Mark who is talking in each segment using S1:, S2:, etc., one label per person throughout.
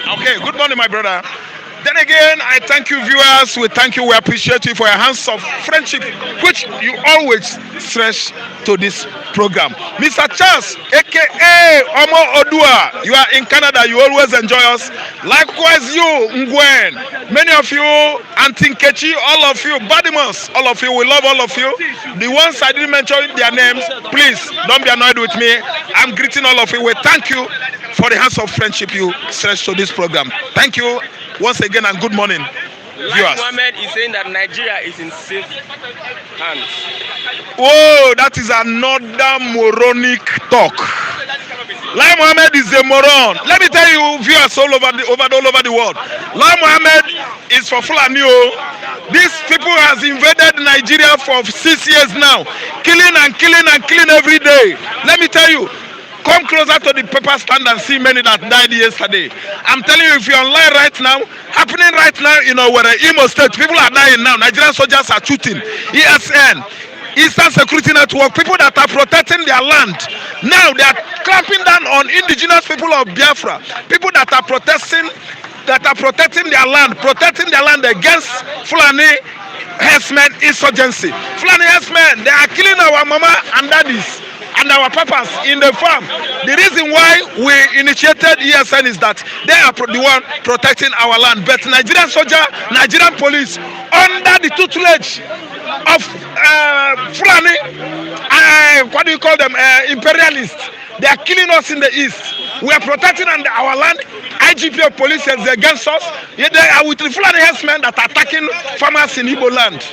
S1: Okay, good morning, my brother. Then again, I thank you, viewers. We thank you. We appreciate you for your hands of friendship, which you always stress to this program. Mr. Charles, aka Omo Odua, you are in Canada. You always enjoy us. Likewise, you, Ngwen. Many of you, Auntie Nkechi, all of you, Badimus, all of you. We love all of you. The ones I didn't mention their names, please don't be annoyed with me. I'm greeting all of you. We thank you for the hands of friendship you stress to this program. Thank you once again and good morning, viewers.
S2: Mohammed is saying that Nigeria is in safe hands.
S1: Oh, that is another moronic talk. Lai Mohammed is a moron. Let me tell you, viewers all over the world. Lai Mohammed is for Fulani. These people has invaded Nigeria for 6 years now, killing and killing and killing every day. Let me tell you. Come closer to the paper stand and see many that died yesterday. I'm telling you, if you're online right now, happening right now, where Imo State, people are dying now. Nigerian soldiers are shooting. ESN, Eastern Security Network, people that are protecting their land. Now they are clamping down on indigenous people of Biafra, people that are protecting their land against Fulani herdsmen insurgency. Fulani herdsmen, they are killing our mama and daddies and our papas in the farm. The reason why we initiated ESN is that they are the one protecting our land. But Nigerian soldier, Nigerian police, under the tutelage of Fulani, what do you call them, imperialists, they are killing us in the east. We are protecting our land. IGP of police is against us. They are with the Fulani herdsmen that are attacking farmers in Igbo land.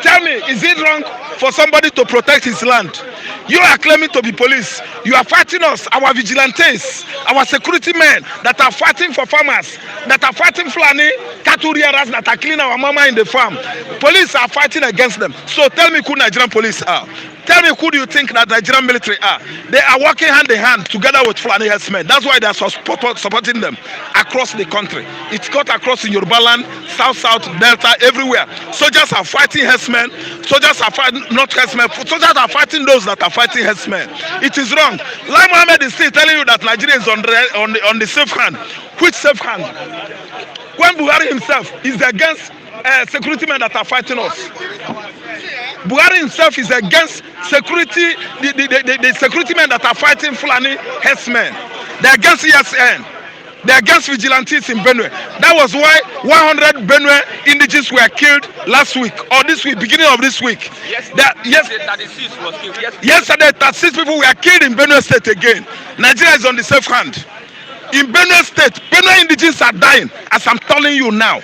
S1: Tell me, is it wrong for somebody to protect his land? You are claiming to be police. You are fighting us, our vigilantes, our security men that are fighting for farmers, that are fighting Fulani cattle rearers that are killing our mama in the farm. Police are fighting against them. So tell me who Nigerian police are. Tell me who do you think that Nigerian military are? They are working hand in hand together with Fulani herdsmen. That's why they are supporting them across the country. It's cut across in Yoruba land, South, Delta, everywhere. Soldiers are fighting herdsmen. Soldiers are fighting, not herdsmen. Soldiers are fighting those that are fighting herdsmen. It is wrong. Lai Mohammed is still telling you that Nigeria is on the safe hand. Which safe hand? When Buhari himself is against security men that are fighting us. Buhari himself is against security, the security men that are fighting Fulani herdsmen. They're against ESN. They're against vigilantes in Benue. That was why 100 Benue indigenes were killed last week or this week, beginning of this week.
S2: Yesterday, 36 was killed.
S1: Yesterday, 36 people were killed in Benue State again. Nigeria is on the safe hand. In Benue State, Benue indigenes are dying, as I'm telling you now.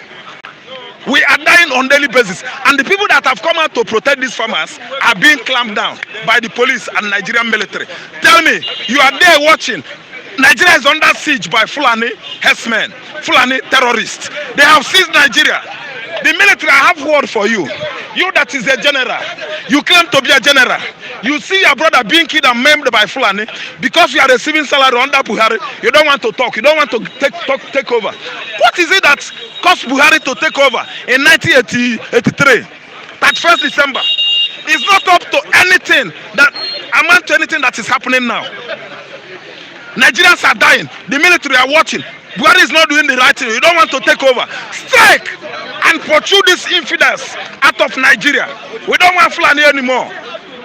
S1: We are dying on daily basis, and the people that have come out to protect these farmers are being clamped down by the police and Nigerian military. Tell me, you are there watching. Nigeria is under siege by Fulani herdsmen, Fulani terrorists. They have seized Nigeria. The military, I have word for you. You that is a general, you claim to be a general. You see your brother being killed and maimed by Fulani because you are receiving salary under Buhari. You don't want to talk. You don't want to take over. What is it that caused Buhari to take over in 1983, 31st December? It's not up to anything that amount to anything that is happening now. Nigerians are dying. The military are watching. Buhari is not doing the right thing. You don't want to take over. Strike and pursue these infidels out of Nigeria. We don't want Fulani anymore.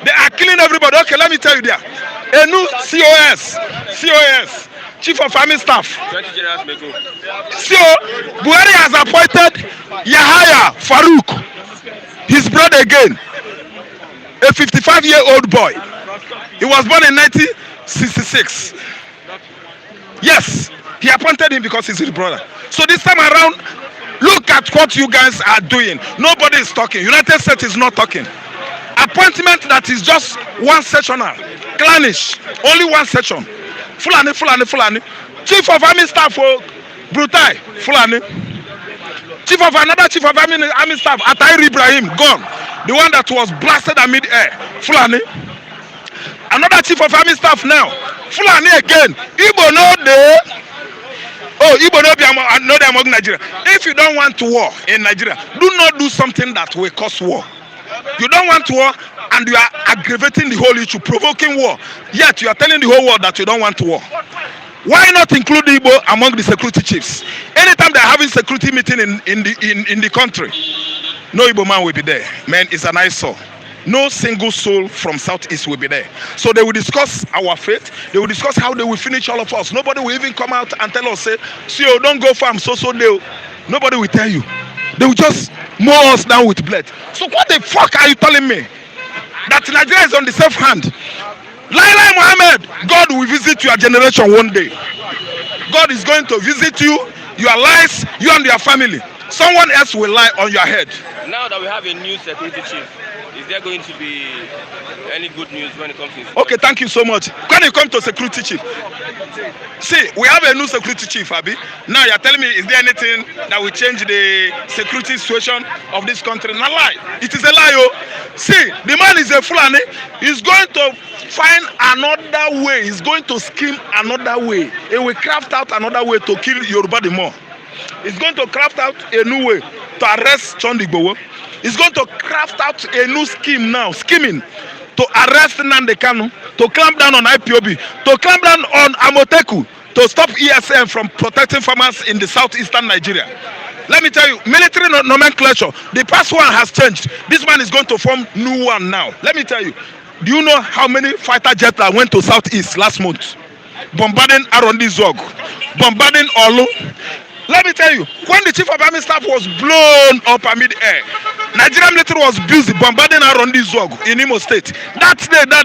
S1: They are killing everybody. Okay, let me tell you there. A new COS, Chief of Army Staff.
S2: 20 generals may go.
S1: So, Buhari has appointed Yahaya Farouk, his brother again, a 55-year-old boy. He was born in 1966. Yes, he appointed him because he's his brother. So this time around, look at what you guys are doing. Nobody is talking. United States is not talking. Appointment that is just one sectional, clannish, only one section. Fulani. Chief of Army Staff for Brutai, Fulani. Chief of Army Staff, Atair Ibrahim, gone. The one that was blasted amid air, Fulani. Another Chief of Army Staff now, Fulani again. Igbo no dey. Oh, Igbo no dey among Nigeria. If you don't want war in Nigeria, do not do something that will cause war. You don't want war, and you are aggravating the whole issue, provoking war. Yet you are telling the whole world that you don't want war. Why not include Igbo among the security chiefs? Anytime they're having security meeting in the country, no Igbo man will be there. Man, it's an eyesore. No single soul from Southeast will be there. So they will discuss our fate. They will discuss how they will finish all of us. Nobody will even come out and tell us, say, see, oh, don't go farm, so deal. Nobody will tell you. They will just mow us down with blood. So what the fuck are you telling me? That Nigeria is on the safe hand. Laila Mohammed, God will visit your generation one day. God is going to visit you, your lives, you and your family. Someone else will lie on your head.
S2: Now that we have a new security chief, is there going to be any good news when it comes to
S1: Okay, thank you so much. When it comes to security chief, see, we have a new security chief, Abi. Now you're telling me, is there anything that will change the security situation of this country? Not lie. It is a lie, oh. See, the man is a Fulani. He's going to find another way. He's going to scheme another way. He will craft out another way to kill Yoruba the more. He's going to craft out a new way to arrest Chandi Igboho. He's going to craft out a new scheme now, scheming to arrest Nnamdi Kanu, to clamp down on IPOB, to clamp down on Amoteku, to stop ESM from protecting farmers in the southeastern Nigeria. Let me tell you, military nomenclature, the past one has changed. This man is going to form new one now. Let me tell you, do you know how many fighter jets that went to southeast last month? Bombarding Arondi Zog, bombarding Olu. Let me tell you, when the chief of army staff was blown up amid air, Nigerian military was busy bombarding Arondi Zog in Imo State. That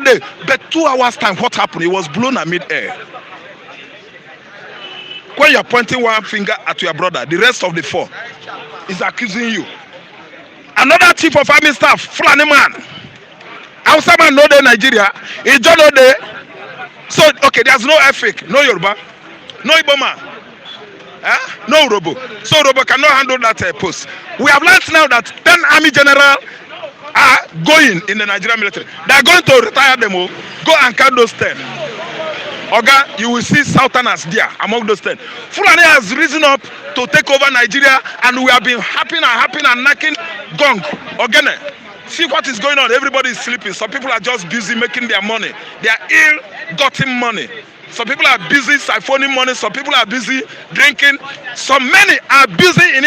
S1: day, but 2 hours time, what happened? It was blown amid air. When you're pointing one finger at your brother, the rest of the 4 is accusing you. Another chief of army staff, Fulani man, Hausa man no dey Nigeria, Ijo no dey. So, okay, there's no Efik, no Yoruba, no Igbo man. No Robo. So Robo cannot handle that post. We have learned now that 10 army generals are going in the Nigerian military. They are going to retire them all. Go and count those 10. Oga, you will see Southerners there among those 10. Fulani has risen up to take over Nigeria, and we have been happy and knocking gong. Ogene, see what is going on. Everybody is sleeping. Some people are just busy making their money. They are ill-gotten money. Some people are busy siphoning money. Some people are busy drinking. Many are busy in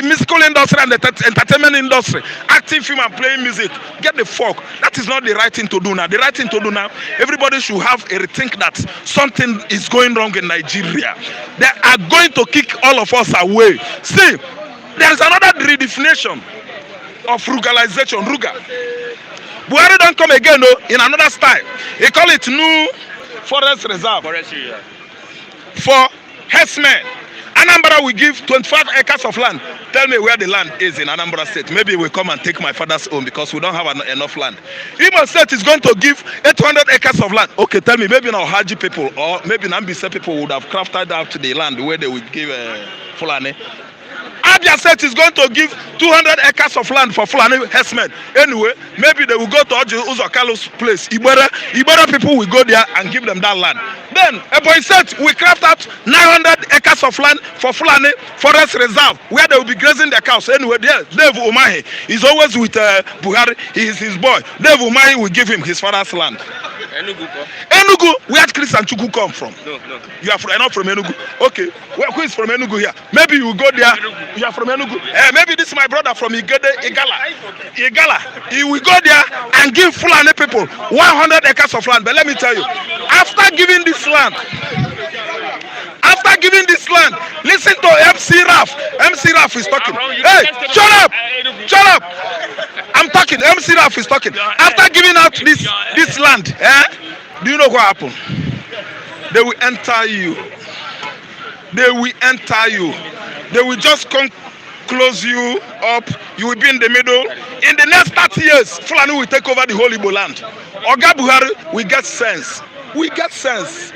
S1: musical industry and the entertainment industry, acting film and playing music. Get the fuck. That is not the right thing to do now. The right thing to do now, everybody should have a rethink that something is going wrong in Nigeria. They are going to kick all of us away. See, there is another redefinition of ruralization. Ruga. Buhari don't come again, no, in another style. He call it new forest reserve for herdsmen. Anambra will give 25 acres of land. Tell me where the land is in Anambra State. Maybe we'll come and take my father's home because we don't have enough land. Imo State is going to give 800 acres of land. Okay, tell me, maybe now Haji people or maybe Nambise people would have crafted out the land where they would give Fulani. Abia State is going to give 200 acres of land for Fulani herdsmen. Anyway, maybe they will go to Oji Uzokalo's place. Ibera people will go there and give them that land. Then, Ebonyi State will craft out 900 acres of land for Fulani Forest Reserve, where they will be grazing their cows. Anyway, there, Dave Umahi is always with Buhari. He is his boy. Dave Umahi will give him his father's land. Enugu, where Chris and Chuku come from?
S2: No.
S1: You are not from Enugu. Okay, who is from Enugu here? Maybe you go there. You are from Enugu. Maybe this is my brother from Igala. He will go there and give Fulani people 100 acres of land. But let me tell you, after giving this land, listen to MC Raf. MC Raf is talking. Hey, shut up. I'm talking. MC Raf is talking. After giving out this land, do you know what happened? They will enter you. They will just come close you up. You will be in the middle. In the next 30 years, Fulani will take over the whole Igbo land. Oga Buhari, we get sense. We get size.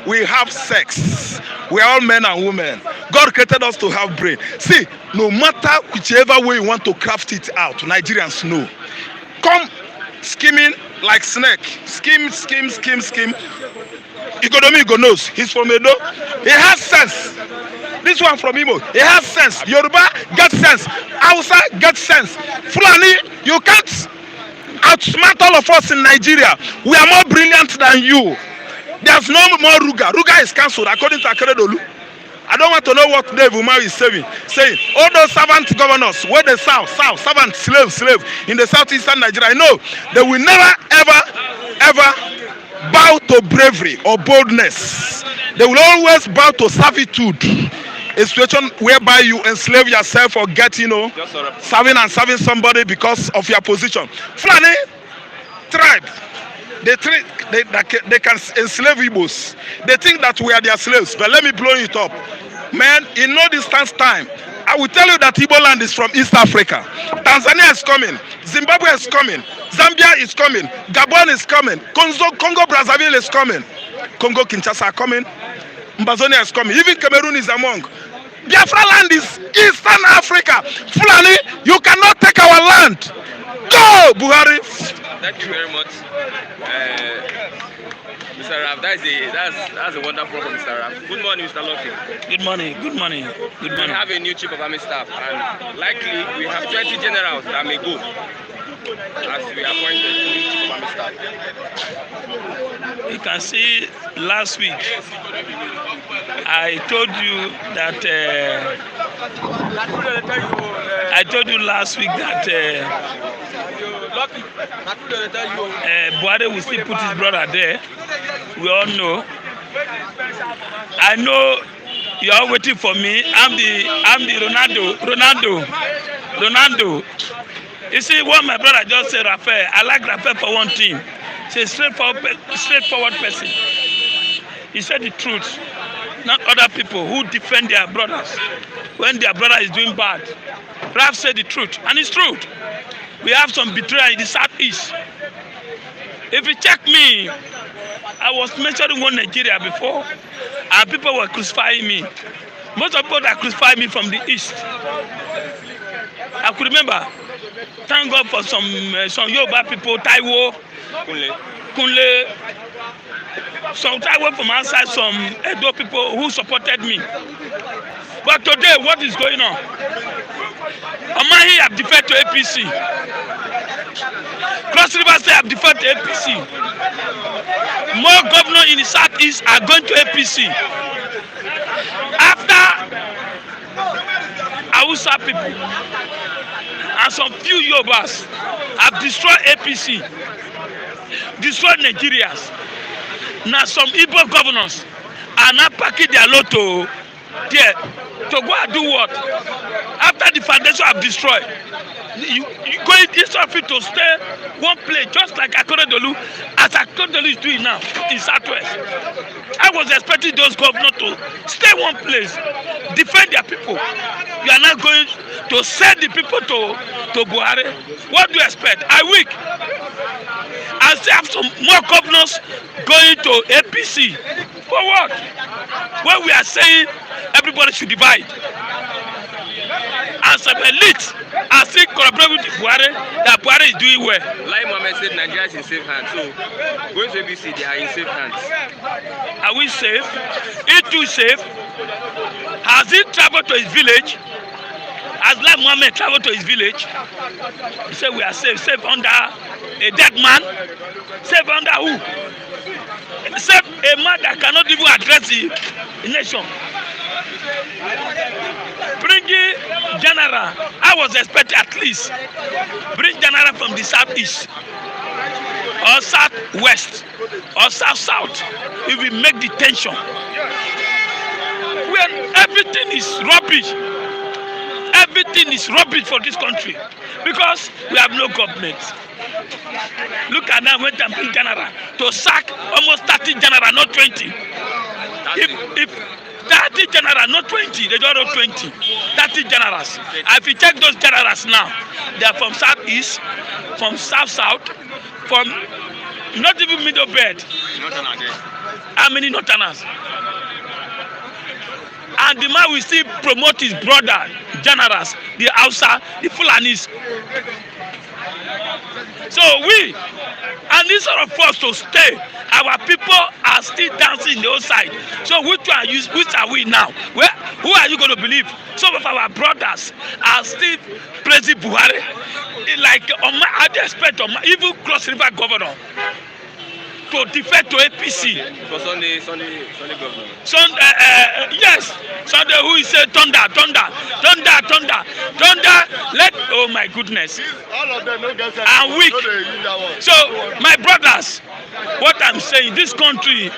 S1: We have sex. We are all men and women. God created us to have brain. See, no matter whichever way you want to craft it out, Nigerians know. Come scheming like snake. Scheme. Igodomi knows. He's from Edo. He has sense. This one from Imo, he has sense. Yoruba gets sense. Hausa gets sense. Fulani, you can't outsmart all of us in Nigeria. We are more brilliant than you. There's no more Ruga. Ruga is cancelled according to Akeredolu. I don't want to know what Dave Umar is saying. All those servant governors, where the south, servant, slave in the southeastern Nigeria, I know they will never, ever bow to bravery or boldness. They will always bow to servitude. A situation whereby you enslave yourself or get, serving somebody because of your position. Fulani tribe, they can enslave Igbos. They think that we are their slaves. But let me blow it up. Man, in no distance time, I will tell you that Igbo land is from East Africa. Tanzania is coming. Zimbabwe is coming. Zambia is coming. Gabon is coming. Congo Brazzaville is coming. Congo Kinshasa are coming. Mbazonia is coming. Even Cameroon is among. Biafra land is Eastern Africa. Fulani, you cannot take our land. Go, Buhari.
S2: Thank you very much, Mr. Raf. That's a wonderful from Mr. Raf. Good morning, Mr. Lucky.
S3: Good morning.
S2: We have a new chief of army staff, and likely we have 20 generals that may go as we appointed new chief of army staff.
S3: You can see last week I told you that Buhari will still put his brother there. We all know. I know you are waiting for me. I'm the Ronaldo. You see what my brother just said, Raphael. I like Raphael for one thing. He's a straightforward person. He said the truth, not other people who defend their brothers when their brother is doing bad. Raph said the truth, and it's true. We have some betrayal in the southeast. If you check me, I was mentioning one Nigeria before, and people were crucifying me. Most of the people that crucified me from the east. I could remember. Thank God for some Yoruba people, Taiwo, Kunle, some Taiwo from outside, some Edo people who supported me. But today, what is going on? Omahi have deferred to APC. Cross River State have deferred to APC. More governors in the southeast are going to APC. After Hausa people and some few Yorubas have destroyed APC, destroyed Nigerians. Now some Igbo governors are now packing their lotto there to go and do what? After the foundation have destroyed, you go instead of it to stay one place, just like Akeredolu, as Akeredolu is doing now in Southwest. I was expecting those governors to stay one place, defend their people. You are not going to send the people to Buhari. What do you expect? I weak. I still have some more governors going to APC. For what? When we are saying everybody should divide. As some elite are still collaborating with Buhari, that Buhari is doing well.
S2: Like Mohammed said, Nigeria is in safe hands. So, going to ABC, they are in safe hands.
S3: Are we safe? It too safe? Has he traveled to his village? Has Lai Mohammed traveled to his village? He said we are safe. Safe under a dead man? Safe under who? Safe a man that cannot even address the nation. Bringing general, I was expecting at least bring general from the southeast or southwest or south. It will make the tension. When everything is rubbish. Everything is rubbish for this country because we have no government. Look at that, went and bring general to sack almost 30 general, not 20. If 30 general, not 20, they don't know 20. 30 generals. If you check those generals now, they are from southeast, from south, from not even middle belt. How many northerners? And the man will still promote his brother, generals, the Hausa, the Fulanis. So we, and instead of us to stay, our people are still dancing the outside. So which are we now? Who are you going to believe? Some of our brothers are still praising Buhari. Like, I expect even Cross River governor. to defect to APC.
S2: For Sunday governor.
S3: Yes, Sunday who is say thunder. Let, oh my goodness.
S4: All of them don't get
S3: And weak. So my brothers, what I'm saying, this country,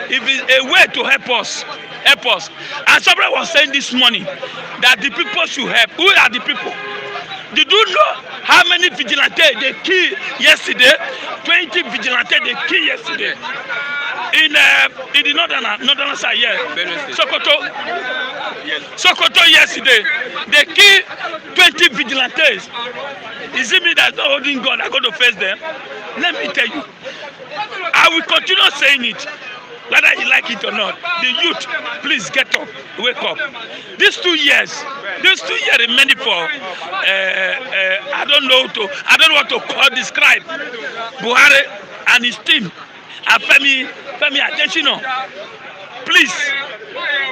S3: if it's a way to help us. And somebody was saying this morning that the people should help. Who are the people? Did you know how many vigilantes they killed yesterday? 20 vigilantes they killed yesterday. In the northern side, yeah. Sokoto yesterday. They killed 20 vigilantes. Is it me that's not holding gun? I'm going to face them. Let me tell you. I will continue saying it. Whether you like it or not, the youth, please get up, wake up. These 2 years remaining for, I don't know what to describe Buhari and his team and Femi Adesina.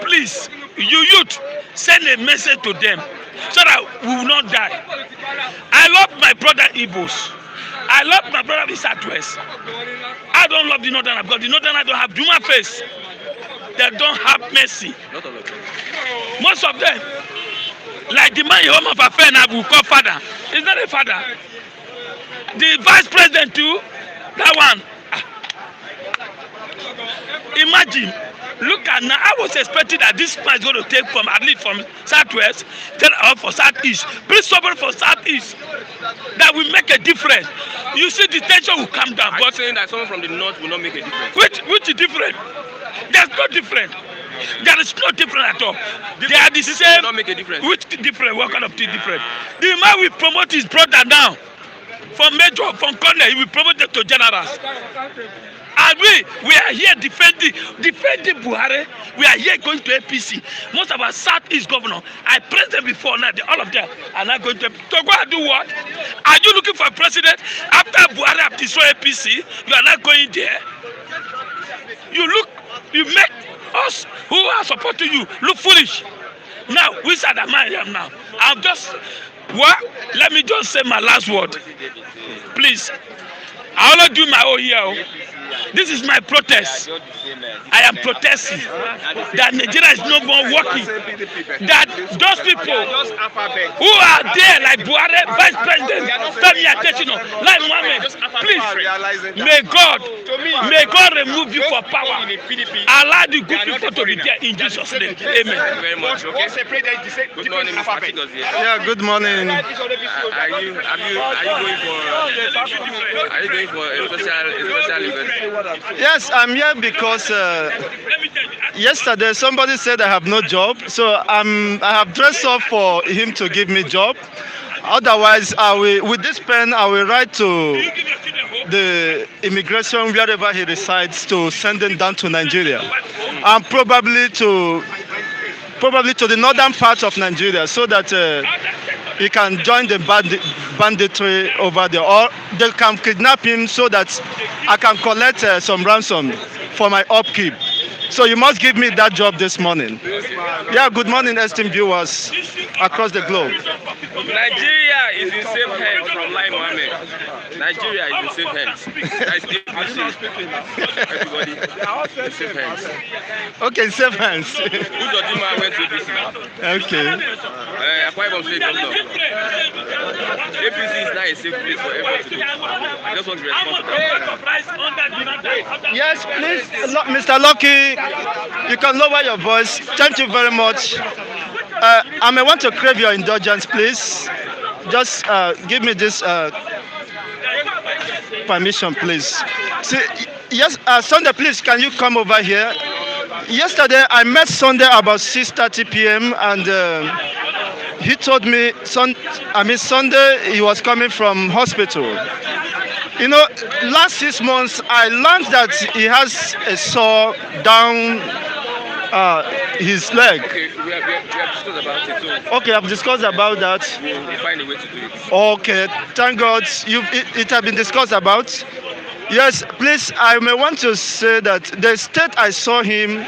S3: Please, you youth, send a message to them so that we will not die. I love my brother Igbos. I love my brother the Southwest. I don't love the Northern because the Northern don't have human face. They don't have mercy. Most of them, like the man home of a friend will call father. He's not a father. The vice president too, that one. Imagine, look at now. I was expecting that this man is going to take from at least from Southwest, then out for Southeast. Please somebody for Southeast. That will make a difference. You see, the tension will come down.
S2: But saying that someone from the north will not make a difference.
S3: Which is different? There's no different. There is no different at all. They are the same.
S2: Will not make a difference.
S3: Which different? What kind of thing different? The man will promote his brother now. From major, from colonel, he will promote them to generals. And we are here defending Buhari. We are here going to APC. Most of our Southeast governor, I pressed them before now. All of them are not going to go and do what? Are you looking for a president? After Buhari have destroyed APC, you are not going there. You make us who are supporting you look foolish. Now, which are the man I am now? Let me just say my last word. Please. I will not do my own here. This is my protest. I am protesting that Nigeria is no more working. That those people who are there, like Buhari, Vice President, Femi Adesina, like Mohammed, please, may God remove you for power. Allow the good people to be there in Jesus' name. Amen.
S2: Thank you very much. Okay. Good morning, Mr. Titus.
S4: Yeah, good morning.
S2: Are you going for a special event?
S4: Yes, I'm here because yesterday somebody said I have no job, so I have dressed up for him to give me job. Otherwise, with this pen, I will write to the immigration wherever he resides to send him down to Nigeria, and probably to the northern part of Nigeria, so that he can join the banditry over there, or they can kidnap him so that I can collect some ransom for my upkeep. So you must give me that job this morning. Yeah, good morning, esteemed viewers across the globe.
S2: Nigeria is in safe hands from Lai Mohammed. Nigeria is in safe hands. Everybody, in safe hands.
S4: Okay, safe hands.
S2: Uzodinma went to APC.
S4: Okay.
S2: Akwa Ibom State Governor. APC is not a safe place for everyone to do. I just want to respond to that.
S4: Yes, please, Mr. Lucky, you can lower your voice. Thank you very much. I may want to crave your indulgence, please. Just give me this permission, please. See, yes, Sunday, please, can you come over here? Yesterday, I met Sunday about 6:30 p.m. and he told me, Sunday, he was coming from hospital. You know, last 6 months, I learned that he has a sore down his leg.
S2: Okay, we have discussed about it too.
S4: Okay, I've discussed about that.
S2: We'll find a way to do it.
S4: Okay, thank God. It has been discussed about. Yes, please, I may want to say that the state I saw him,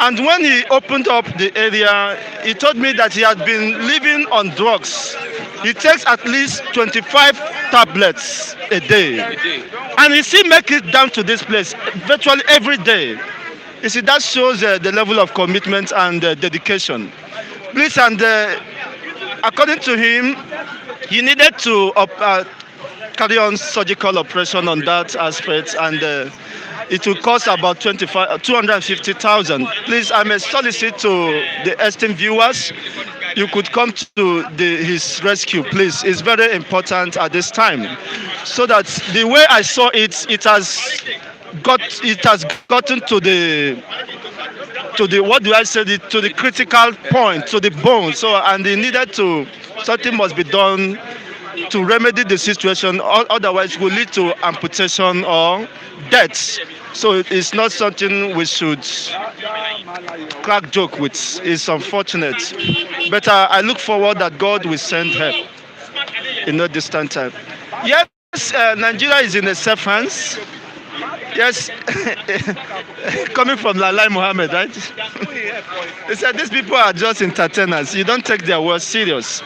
S4: And when he opened up the area, he told me that he had been living on drugs. He takes at least 25 tablets a day. And he still makes it down to this place virtually every day. You see, that shows the level of commitment and dedication. Please, and according to him, he needed to carry on surgical operation on that aspect, and it will cost about 250,000. Please, I may solicit to the esteemed viewers, you could come to his rescue, please. It's very important at this time, so that the way I saw it, it has gotten to the what do I say, to the critical point, to the bone. So, and they needed to, something must be done to remedy the situation, otherwise it will lead to amputation or death. So it's not something we should crack joke with. It's unfortunate, but I look forward that God will send help in no distant time. Yes, Nigeria is in a safe hands. Yes, coming from Lalai Mohammed, right? He said these people are just entertainers. You don't take their words serious.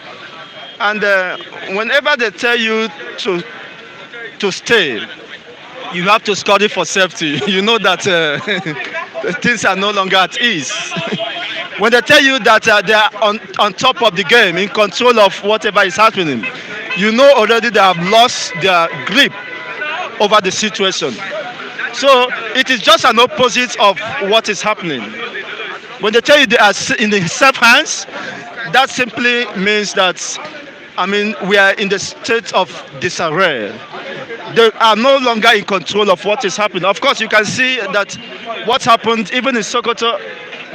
S4: And whenever they tell you to stay, you have to study for safety. You know that things are no longer at ease. When they tell you that they are on top of the game, in control of whatever is happening, you know already they have lost their grip over the situation. So it is just an opposite of what is happening. When they tell you they are in the safe hands, that simply means that, I mean, we are in the state of disarray. They are no longer in control of what is happening. Of course, you can see that what happened even in Sokoto,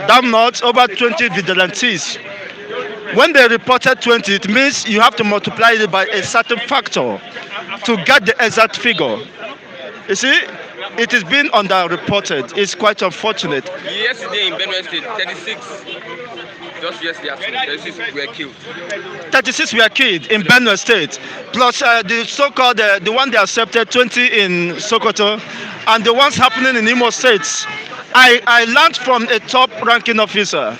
S4: down north, over 20 vigilantes. When they reported 20, it means you have to multiply it by a certain factor to get the exact figure. You see, it is being underreported. It's quite unfortunate.
S2: Yesterday in Benue State, 36, just yesterday, 36 were killed.
S4: 36 were killed in Benue State, plus the so-called, the one they accepted, 20 in Sokoto, and the ones happening in Imo State. I learned from a top-ranking officer,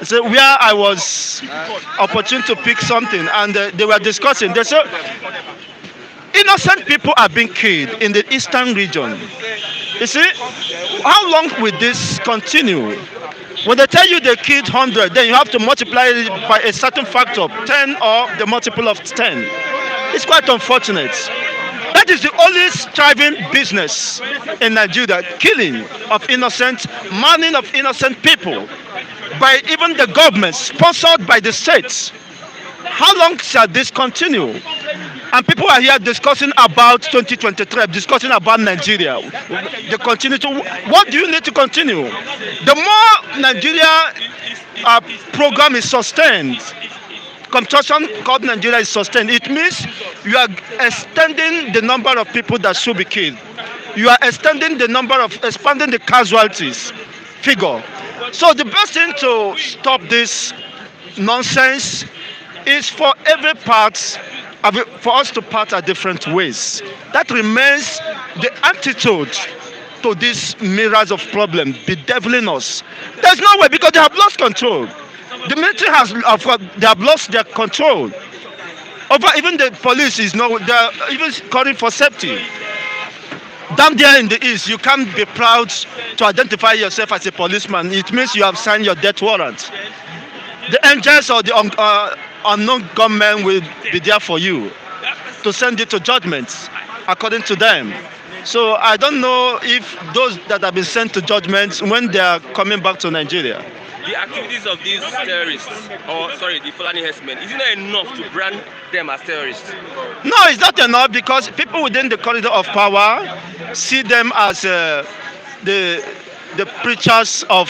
S4: so where I was opportune to pick something, and they were discussing. They said, innocent people are being killed in the eastern region. You see, how long will this continue? When they tell you they killed 100, then you have to multiply it by a certain factor, 10 or the multiple of 10. It's quite unfortunate. That is the only thriving business in Nigeria, killing of innocent, manning of innocent people by even the government, sponsored by the states. How long shall this continue? And people are here discussing about 2023, discussing about Nigeria. They continue to. What do you need to continue? The more Nigeria program is sustained, construction called Nigeria is sustained, it means you are extending the number of people that should be killed. You are extending the number of, expanding the casualties figure. So the best thing to stop this nonsense is for every part, for us to part our different ways. That remains the antidote to this mirage of problem bedeviling us. There's no way, because they have lost control. The military they have lost their control over even the police. They're even calling for safety. Down there in the east, you can't be proud to identify yourself as a policeman. It means you have signed your death warrant. The angels or the unknown gunmen will be there for you to send you to judgment according to them. So I don't know if those that have been sent to judgment, when they are coming back to Nigeria.
S2: The activities of these terrorists, the Fulani herdsmen, is it not enough to brand them as terrorists?
S4: No, it's not enough, because people within the corridor of power see them as the preachers of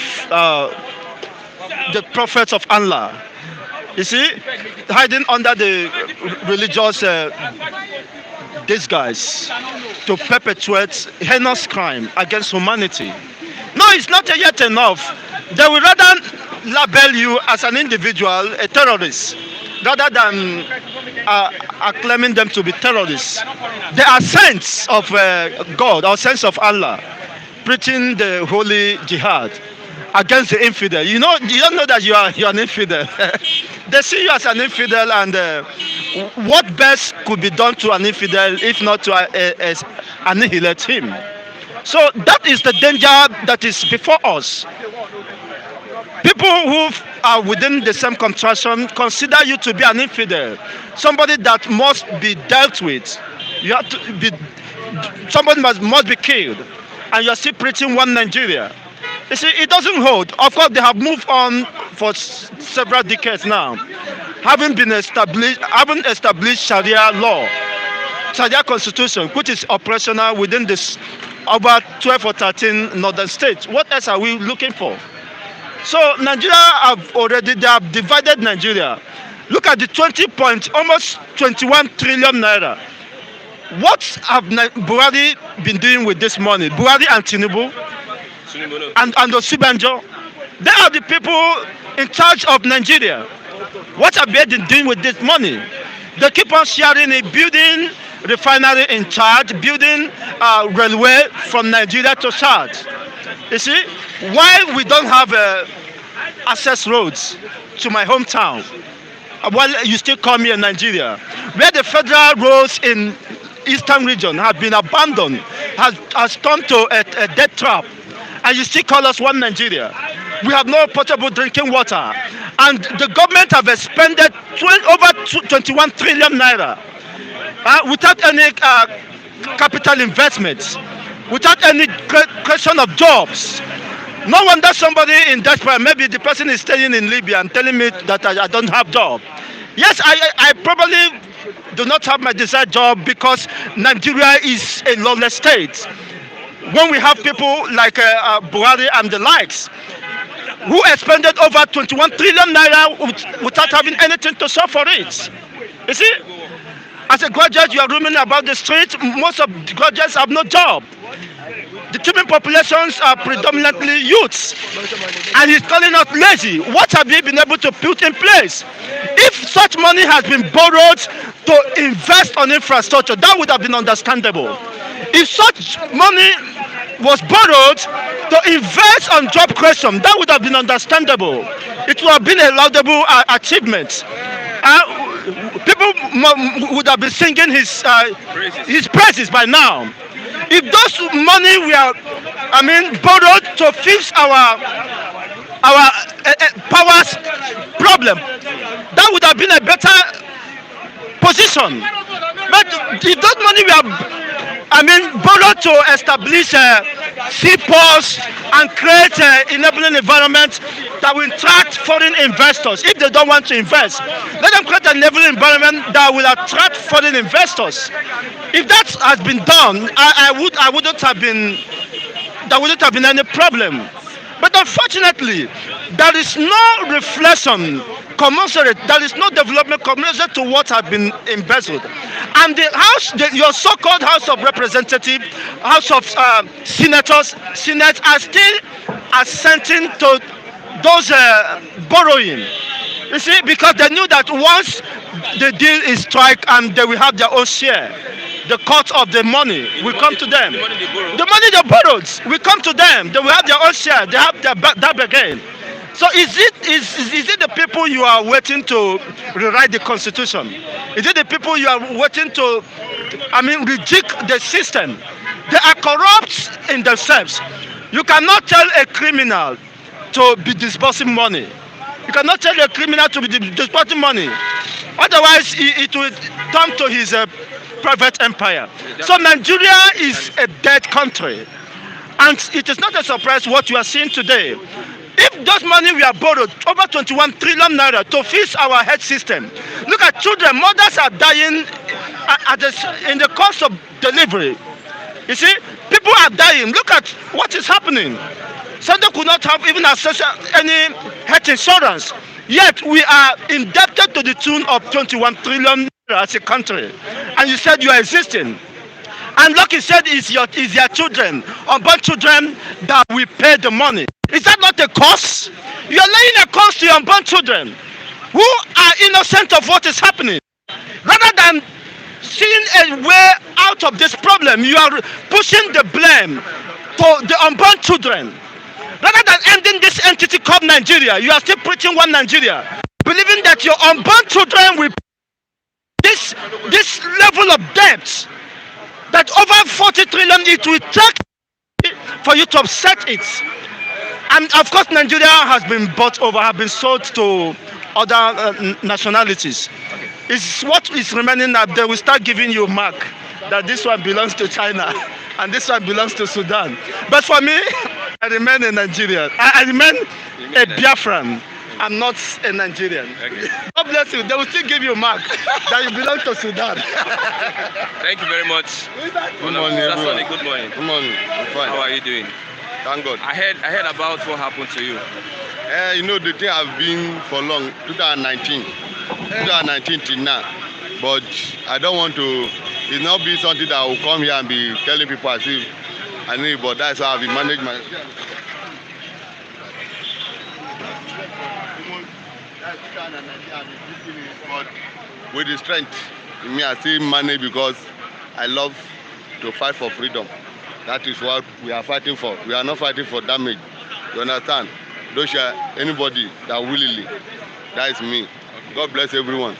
S4: the prophets of Allah. You see, hiding under the religious disguise to perpetuate heinous crime against humanity. No, it's not yet enough. They will rather label you as an individual, a terrorist, rather than acclaiming them to be terrorists. They are saints of God, or saints of Allah, preaching the holy jihad. against the infidel. You don't know that you're an infidel. They see you as an infidel, and what best could be done to an infidel if not to annihilate him? So that is the danger that is before us. People who are within the same contraction consider you to be an infidel, somebody that must be dealt with. You have to be, somebody must be killed, and you're still preaching one Nigeria. You see, it doesn't hold. Of course, they have moved on for several decades now, having established Sharia law, Sharia constitution, which is operational within this over 12 or 13 northern states. What else are we looking for? So Nigeria they have divided Nigeria. Look at the almost 21 trillion naira. What have Buhari been doing with this money? Buhari and Tinubu and Osibanjo, they are the people in charge of Nigeria. What have they been doing with this money? They keep on sharing it, building refinery in Chad, building railway from Nigeria to Chad. You see, why we don't have access roads to my hometown? Well, you still call me in Nigeria, where the federal roads in eastern region have been abandoned, has turned to a death trap, and you still call us one Nigeria. We have no potable drinking water, and the government have expended over 21 trillion naira without any capital investments, without any creation of jobs. No wonder somebody in diaspora, maybe the person is staying in Libya and telling me that I don't have job. Yes, I probably do not have my desired job because Nigeria is a lawless state. When we have people like Buhari and the likes, who expended over 21 trillion naira without having anything to show for it. You see, as a graduate, you are roaming about the street. Most of the graduates have no job. The treatment populations are predominantly youths, and he's calling us lazy. What have we been able to put in place? If such money has been borrowed to invest on infrastructure, that would have been understandable. If such money was borrowed to invest on job creation, that would have been understandable. It would have been a laudable achievement. People would have been singing his praises by now. If those money were, borrowed to fix our powers problem, that would have been a better position. But if those money were, borrowed to establish seaports and create an enabling environment that will attract foreign investors. If they don't want to invest, let them create an enabling environment that will attract foreign investors. If that has been done, there wouldn't have been any problem. But unfortunately, there is no reflection commensurate, there is no development commensurate to what has been embezzled. And your so-called House of Representatives, House of Senators, Senate are still assenting to those borrowing. You see, because they knew that once the deal is struck and they will have their own share, the cut of the money will come to them. The money they borrowed will come to them. They will have their own share. They have that again. So is it the people you are waiting to rewrite the constitution? Is it the people you are waiting to, reject the system? They are corrupt in themselves. You cannot tell a criminal to be disbursing money. You cannot tell a criminal to be disbursing money. Otherwise, it will turn to his private empire. So Nigeria is a dead country. And it is not a surprise what you are seeing today. If those money we are borrowed, over 21 trillion naira to fix our health system. Look at children, mothers are dying in the course of delivery. You see, people are dying. Look at what is happening. Some could not have even access to any health insurance. Yet we are indebted to the tune of 21 trillion as a country. And you said you are existing. And like you said, it's your children, unborn children that will pay the money. Is that not a cost? You are laying a cost to your unborn children who are innocent of what is happening. Rather than seeing a way out of this problem, you are pushing the blame to the unborn children. Rather than ending this entity called Nigeria, you are still preaching one Nigeria, believing that your unborn children will this level of debt that over 40 trillion it will take for you to upset it. And of course, Nigeria has been bought over, have been sold to other nationalities. It's what is remaining that they will start giving you mark that this one belongs to China and this one belongs to Sudan. But for me, I remain a Nigerian. I remain a Biafran. I'm not a Nigerian.
S2: Okay.
S4: God bless you. They will still give you mark that you belong to Sudan.
S2: Thank you very much.
S5: Good morning, everyone.
S2: Good morning.
S5: Good morning. I'm fine.
S2: How are you doing?
S5: Thank God.
S2: I heard about what happened to you.
S5: You know, the thing has been for long, 2019 till now. But I don't want to, it's not be something that I will come here and be telling people as if I know it, but that's how I've been managing my. But with the strength in me, I still manage because I love to fight for freedom. That is what we are fighting for. We are not fighting for damage. You understand? Don't share anybody that willingly. That is me. God bless everyone.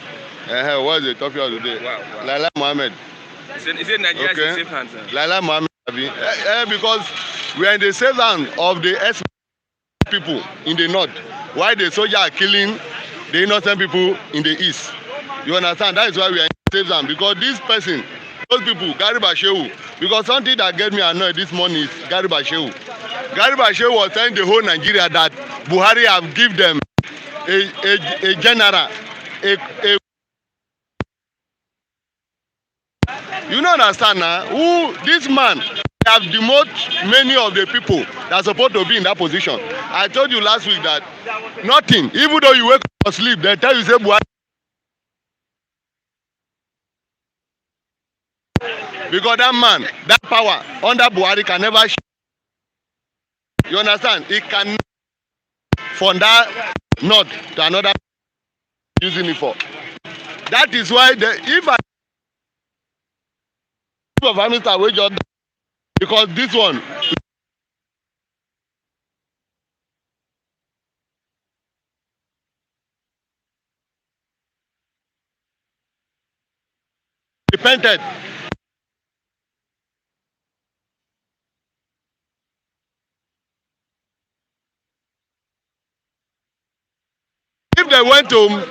S5: What is the topic of the day?
S2: Wow.
S5: Laila Mohammed.
S2: Is it Nigeria is in safe hands?
S5: Laila Mohammed. Because we are in the safe hand of the S people in the north. Why the soldiers are killing the innocent people in the east? You understand? That is why we are in the safe hand. Because this person, those people, Garba Shehu, because something that get me annoyed this morning is Garba Shehu. Garba Shehu was telling the whole Nigeria that Buhari have given them a general, a you don't understand now. Who this man have demoted many of the people that are supposed to be in that position. I told you last week that nothing, even though you wake up or sleep, they tell you say Buhari. Because that man, that power under Buhari can never. You understand? It can from that north to another using it for. That is why if I of Minister wey just because this one repented. If they went to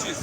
S6: He's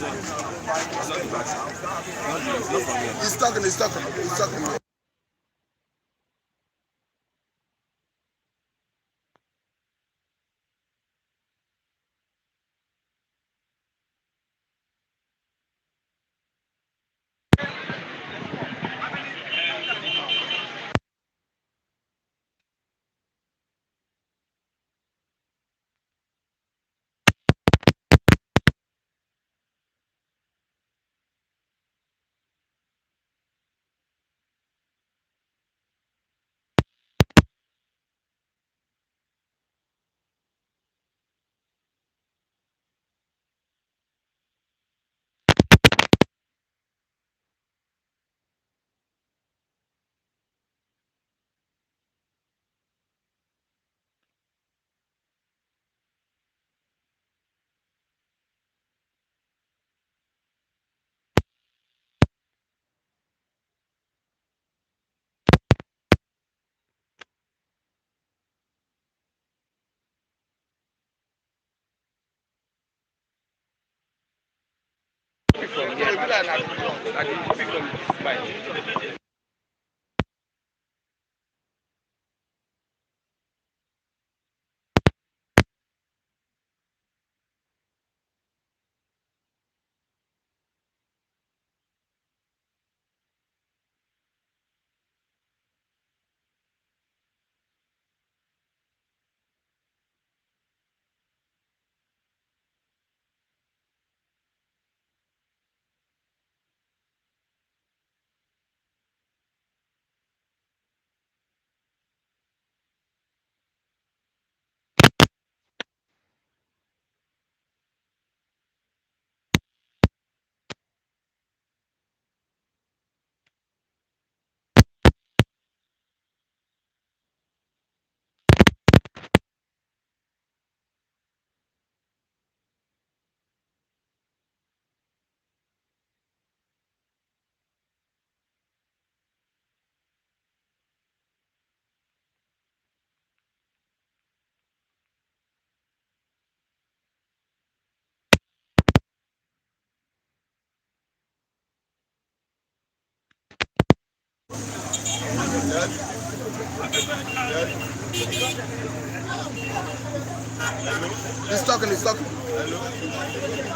S6: talking. He's talking.
S5: Hello.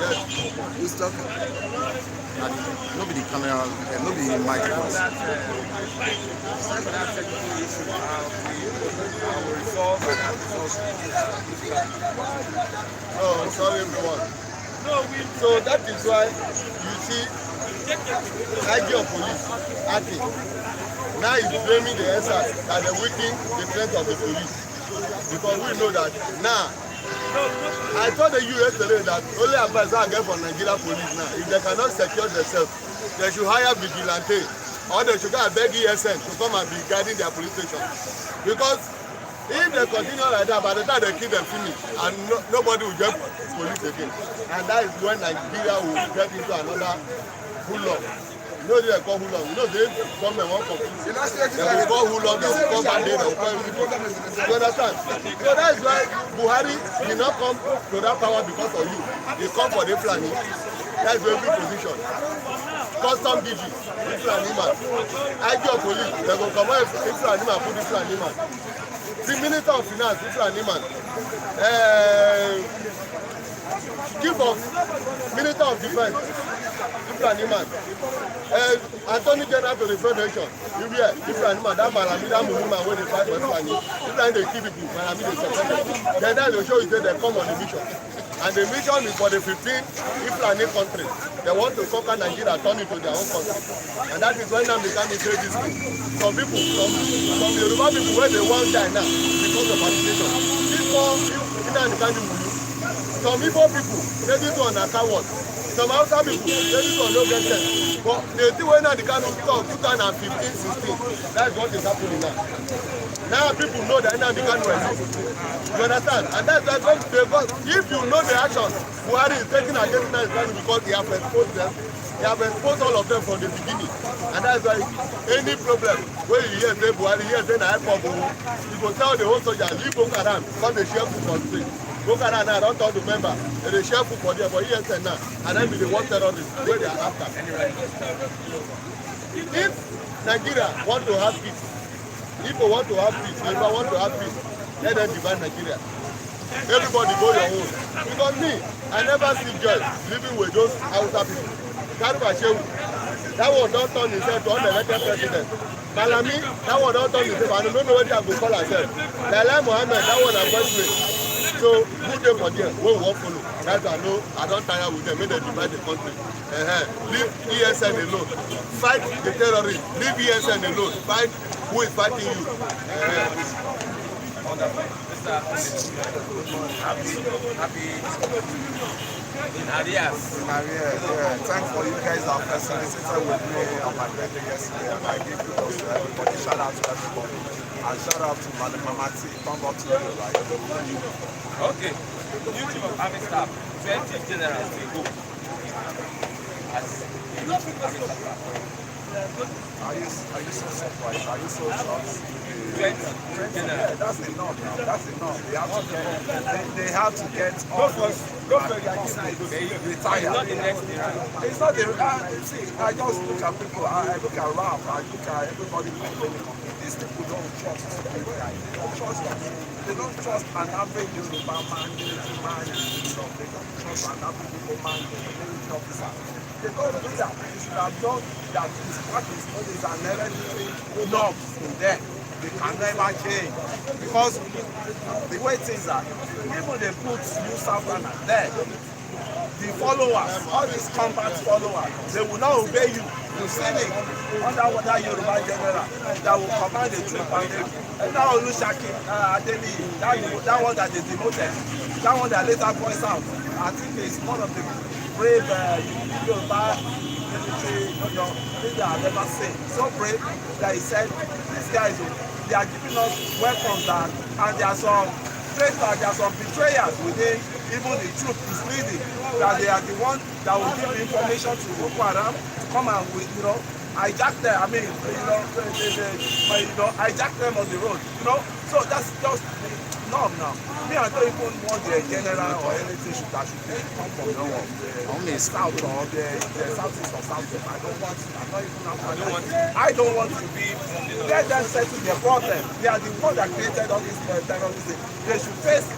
S5: Yes.
S6: He's talking. Nobody camera, nobody mic.
S5: Oh, sorry everyone. So that is why you see IG of police acting. Now he's blaming the SR that they weaken the strength of the police. Because we know that now, I told you yesterday that only advice I get from Nigeria police now, if they cannot secure themselves, they should hire vigilante or they should go and beg ESN to come and be guiding their police station. Because if they continue like that, by the time they kill them finish, and nobody will get police again. And that is when Nigeria will get into another hullum. You know they call hullum. You know they government won't complete. They will call hullum, they will call bandit, they will call everything. You understand? So that is why Buhari did not come to that power because of you. He come for the Fulani. That is a big position. Custom DG, this Fulani man. IG of police, they will come out if Fulani man put this Fulani man. The Minister of Finance, this Fulani man. Chief of Minister of Defense, this Fulani man. Attorney General to the Federation, you hear, this Fulani man, that Malami, that Mumu when they fight for Fulani, this Fulani they kill people, Malami they separate them. Then that will show you that they come on the mission. And the mission is for the 15 Fulani countries. They want to conquer Nigeria, turn it to their own country. And that is when now they can say this thing. Some people, some Yoruba people, where they want die now because of agitation. This one, some Igbo people, they do on a coward. Some Hausa people, they do on no get sense. But they do when they can talk 2015, 16. That is what is happening now. Now people know that now they can't resist. You understand? And that's why if you know the action Buhari is taking against Nigeria because he has exposed them, he has exposed all of them from the beginning. And that's why any problem where you hear say Buhari, hear say na help of you go tell the whole soldier, leave Boko Haram, come the share food for the street. Boko Haram now don't talk to member. They share food for them, but ESN now, and then be the one terrorist where they are after. If Nigeria want to have peace, if we want to have peace, if I want to have peace, let them divide Nigeria. Everybody go your own. Because me, I never see joy living with those Hausa people. That one don't turn himself to unelected president. Malami, that one don't turn himself. I don't know what they are going to call herself. Lala Mohammed, that one are first place. So good day for them. We won't follow. That's I know. I don't tire with them. Make them divide the country. Leave ESN alone. Fight the terrorists. Leave ESN alone. Fight who is fighting you.
S2: Happy in Arias.
S6: Yeah. Thanks for you guys that facilitated with me on my birthday yesterday. And I give kudos to everybody. Shout out to everybody. And shout out to Madam Mamati. Come up to you, right?
S2: Okay. New chief of army staff, 20 generals will go. As a new chief of army staff.
S6: Are you so surprised? Are you so shocked?
S2: 20 generals.
S6: Yeah, that's enough now. That's enough. They have to get
S2: Go for
S6: retired.
S2: Not the next era.
S6: It's not the see, I just look at people, I look at rap, I look at everybody complaining. These people don't trust the guy. They don't trust them. They don't trust an average Yoruba man, military man, they don't trust an average Yoruba man, military officer. They don't do that. They should have done that. His practice is an hereditary norm in them. They can never change. Because the way things are, even they put New Southern there, the followers, all these combat followers, they will not obey you. You see it under that Yoruba general that will command the troop and now Olushaki, that one that they demoted, that one that later voiced out, I think is one of the brave Yoruba military, things that I've ever seen. So brave that he said, these guys, they are giving us weapons and there are some traitors, there are some betrayals within even the troop is leading, that they are the one that will give the information to Boko Haram to come and hijack them. I mean, hijack them on the road. So that's just norm now. Me, I don't even want the general or anything that should come from the south or the southeast or southeast. I don't want to be. Let them settle their problem. They are the ones that created all these terrorists. They should face.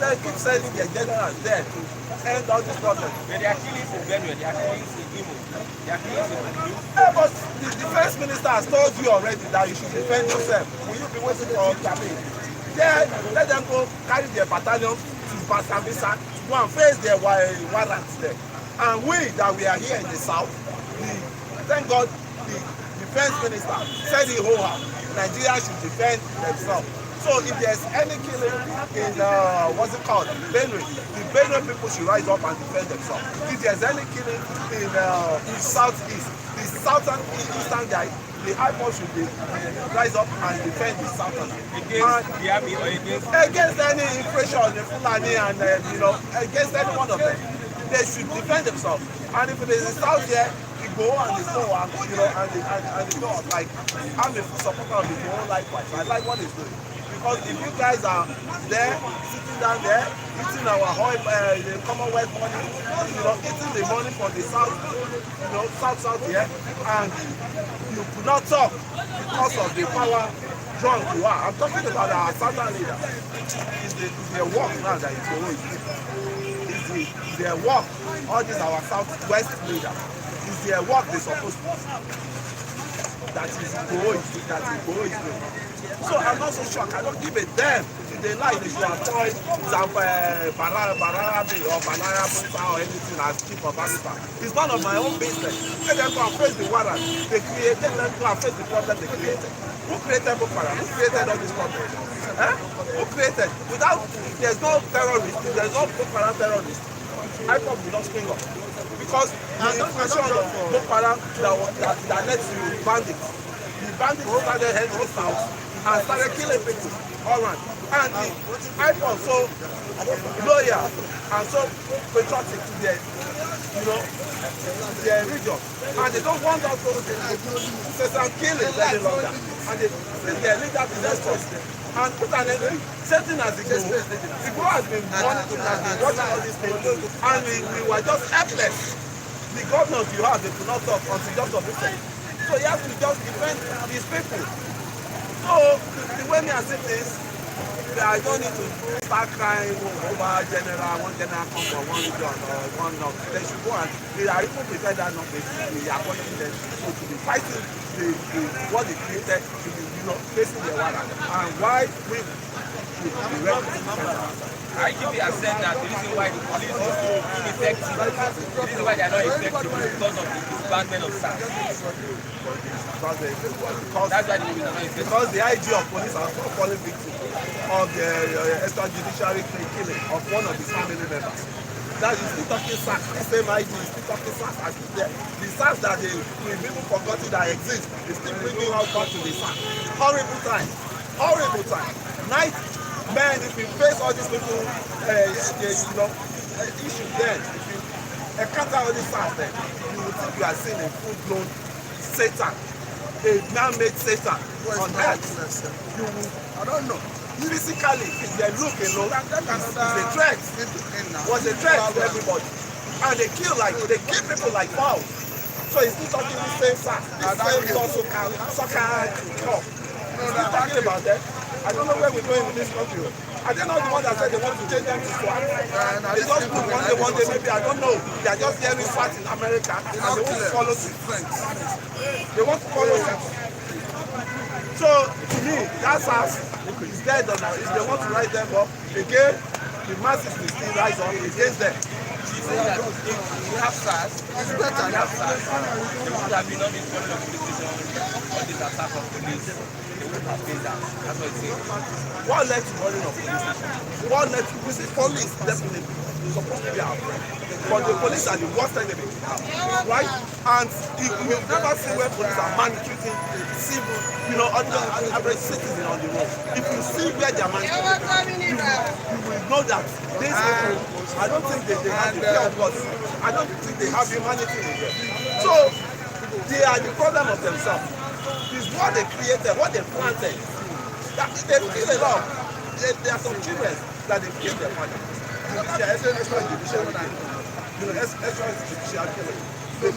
S6: Keep sending their generals there to end all these problems.
S2: But they are killing in Benue, they are killing in Imo, they are killing in Petrol.
S6: Yeah, but the defense minister has told you already that you should defend yourself. Will you be waiting for campaign? Then let them go carry their battalion to Basambisa to go and face their warrants there. And we that we are here in the south, thank God the defense minister said he Nigeria should defend themselves. So if there's any killing in Benue, the Benue people should rise up and defend themselves. If there's any killing in southeast, the southern eastern guy, the IPOD should rise up and defend the southern.
S2: Against the army or
S6: against any inflation, the Fulani and against any one of them, they should defend themselves. And if it is the south here, Igbo and the Igbo and the North, like I'm a supporter of the Igbo likewise. I like what he's doing. Because if you guys are there, sitting down there, eating our oil, the Commonwealth money, eating the money for the South, South here, and you could not talk because of the power drunk you are. I'm talking about our Southern leader. It's their work now that is going. It's their work. All these our Southwest leader. It's their work they're supposed to do. That is going. So I'm not so shocked. I don't give a damn if they like they should appoint Bararabi or Banarabi or anything as chief of army. It's none of my own business. Let them go and face the warrant they created. Let them go and face the problem they created. Who created Boko Haram? Who created all these problems? Who created? Without, there's no terrorist, there's no Boko Haram terrorist. IPOB will not spring up. Because the inflation of Boko Haram that led to bandits. The bandits started heading south and started killing people all around. And the IPOB so loyal and so patriotic to their, their region. And they don't want us to say some killing any longer. And their leader to next us. and put an end. Same thing as the Go. The Go has been monitoring, has been watching all these things, and we were just helpless. The governors you have, they do not talk until just of this. So he has to just defend his people. So the way me I see this, I don't need to start crying over general, one general come from one region or one north. They should go and they are even prepared that north. They are appointing them to be fighting what they created, to be facing the water. And why we should be ready to defend ourselves.
S2: IGP has said that the reason why the police is ineffective, the reason why they are not effective is because of the disbandment of SARS.
S6: Because the IG of police are falling victim of the extrajudiciary killing of one of his family members. That is still talking SARS, the same IG is still talking SARS as is there. The SARS that we've even forgotten that exists is still bringing us back to the SARS. Horrible time. Horrible time. Night, man, if you face all these people, issue then, if you encounter all these SARS then, you will think you are seeing a full-blown Satan, a man-made Satan on earth. You will, I don't know. Physically, their look alone is a threat. Was a threat to everybody. And they kill people like fowls. So he's still talking the same SARS, the same soccer club. He's still talking about that. I don't know where we're going with this country. I don't know the one that said they want to change them to SWAT. They just put one day, maybe, I don't know. They are just hearing SWAT in America and they want to follow suit. They want to follow suit. So, to me, that's us. It's dead or not. If they want to rise them up, again, the masses will still rise up against them.
S2: She said that if we have SARS, it's better we have SARS. They would have been on this one of police station or this attack of police. They would have been that. That's what it's saying.
S6: What led to running of police station? What led to police definitely supposed to be our friend. But the police are the worst enemy, right? And if we've never seen where police are maltreating civil, average citizen on the road. If you see where they are maltreating, you will know that these people, I don't think they have the care of God. I don't think they have humanity in them. So they are the problem of themselves. It's what they created, what they planted. They kill a lot. There are some children that they kill their father. They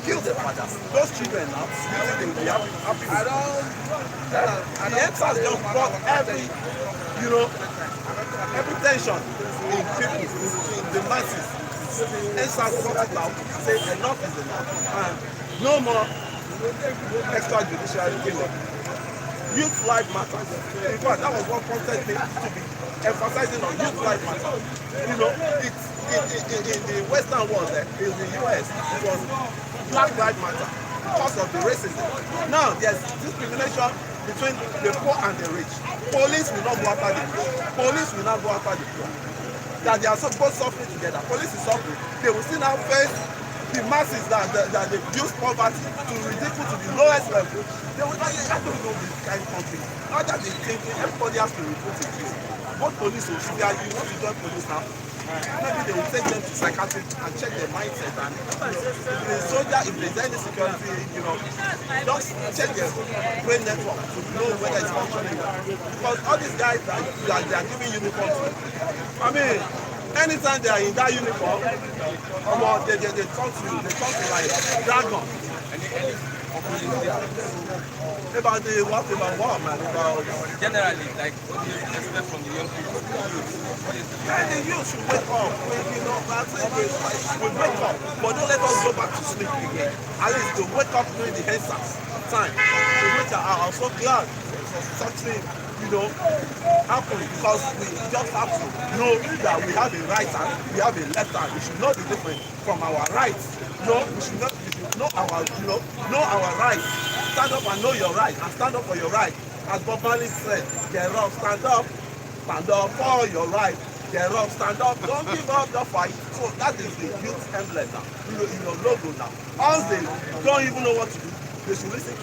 S6: kill their fathers. Those children now, they will be happy. The answers just brought every tension in people, in the masses. Answers brought it out, say enough is enough. And no more extrajudicial killing. Youth life matters. In fact, that was what prompted me to be emphasizing on youth life matters. It's in the Western world, in the US, it was Black Lives Matter because of the racism. Now there's discrimination between the poor and the rich. Police will not go after the poor. Police will not go after the poor. That they are both suffering together. Police is suffering. They will still now face the masses that they use poverty to ridicule to the lowest level. They will not know this kind of country. Now that they think everybody has to report it. Both police will see that you want to join police now. Maybe they will take them to psychiatric and check their mindset. And the soldier, if there's any security, just check their brain network to know whether it's functioning. Because all these guys that they are giving uniforms to, I mean, anytime they are in that uniform, they talk to like dragon. About man.
S2: Generally, like, what do you expect from the young people?
S6: The youth should wake up. We wake up, but don't let us go back to sleep again. At least to wake up during the hensas time. To which I am so glad for such thing, happening, because we just have to know that we have a right hand, we have a left hand. We should know the difference from our rights. We should know our rights. Stand up and know your right, and stand up for your right. As Bob Marley said, get up, stand up for your right. Get up, stand up, don't give up the fight. So that is the youth emblem now, your logo now. Once they don't even know what to do, they should listen to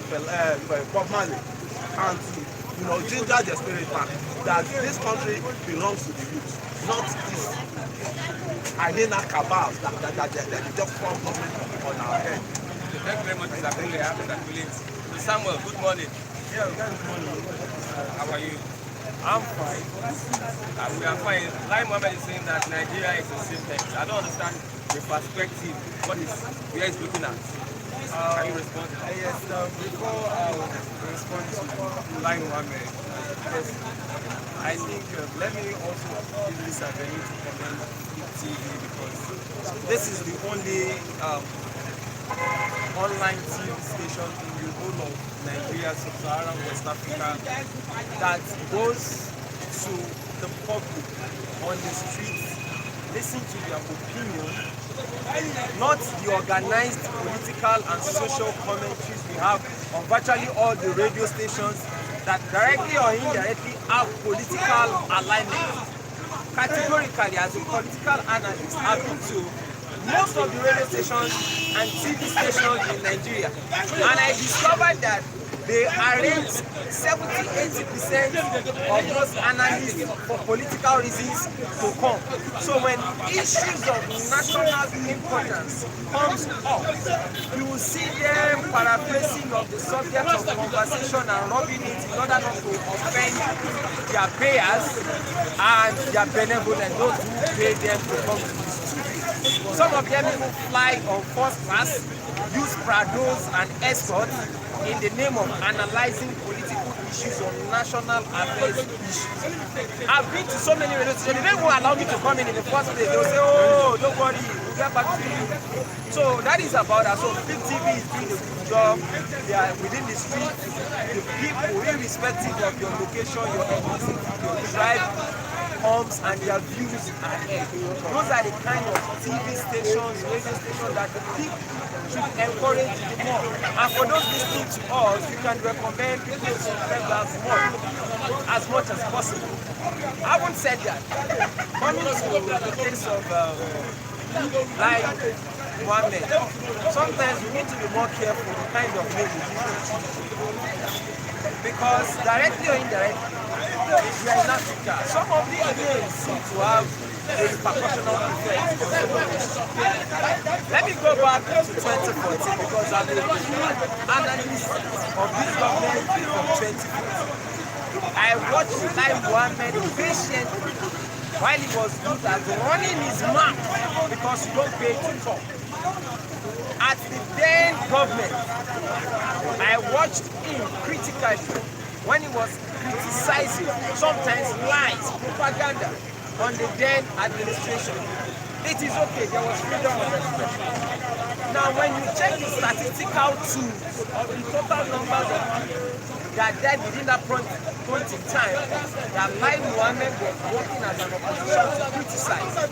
S6: Bob Marley and ginger their spirit back, that this country belongs to the youth, not this hyena cabals that just form government on our head.
S2: Thank you very much, Mr. Kunle. Samuel, good morning.
S6: Yeah, good morning.
S2: How are you? I'm fine. We are fine. Like Mohammed is saying that Nigeria is a safe place. I don't understand the perspective. Where he's looking at. Can you respond?
S6: Yes, before I respond to Lai Mohammed, yes, I think let me also use this avenue to commend TV because this is the only online TV station in the whole of Nigeria, Sub-Saharan West Africa that goes to the public on the streets, listen to their opinion, not the organized political and social commentaries we have on virtually all the radio stations that directly or indirectly have political alignment. Categorically, as a political analyst, I've been to most of the radio stations and TV stations in Nigeria, and I discovered that they arrange 70–80% of those analysts for political reasons to come. So when issues of national importance comes up, you will see them paraphrasing of the subject of conversation and rubbing it in order not to offend their payers and their benevolent, those who pay them to come to the studio. Some of them even fly on first class, use Prados and escorts in the name of analyzing political issues or national affairs issues. I've been to so many radio stations, they won't allow me to come in the first place. They'll say, oh, don't worry, we'll get back to you. So that is about that. So Big TV is doing a good job. They are within the street. The people, irrespective of your location, your ethnicity, your tribe, comes and their views are aired. Those are the kind of TV stations, radio stations that the people should encourage more. And for those listening to us, you can recommend people to subscribe as much as possible. Having said that, coming to the case of Lai Mohammed, sometimes we need to be more careful the kind of name we use. Because directly or indirectly, we are in Africa. Some of these names seem to have a repercussional effect. Let me go back to 2014 because I'm an analyst of this government from 2014. I watched Lai Mohammed patiently while he was good at running his mouth because you don't pay to talk. At the then government, I watched him critically when he was criticizing, sometimes lies, propaganda on the then administration. It is okay, there was freedom of expression. Now when you check the statistical tools of the total numbers of people that died within that point in time, that Lai Mohammed was working as an opposition to criticize.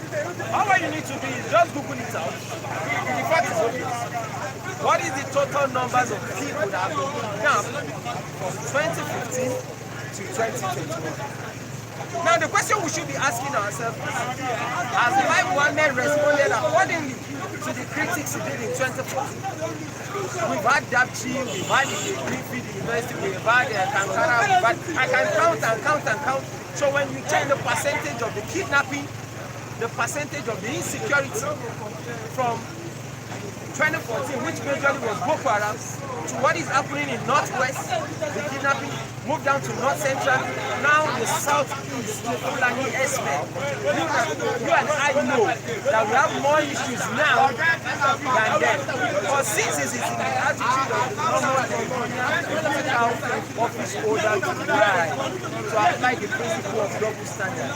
S6: All you need to do is just Google it out. The fact is obvious. What is the total numbers of people that have been kidnapped from 2015 to 2021? Now the question we should be asking ourselves is, has Lai Mohammed responded accordingly to the critics he did in 2014? We've had Dapchi, we've had the Greenfield University, we've had Kankara, I can count and count. So when you check the percentage of the kidnapping, the percentage of the insecurity from 2014, which majorly was Boko Haram, to what is happening in Northwest, the kidnapping, moved down to North Central, now the Southeast, the Fulani Esme. You and I know that we have more issues now than then. But since it is in the attitude of the normal political office holder to lie, to apply the principle of double standard,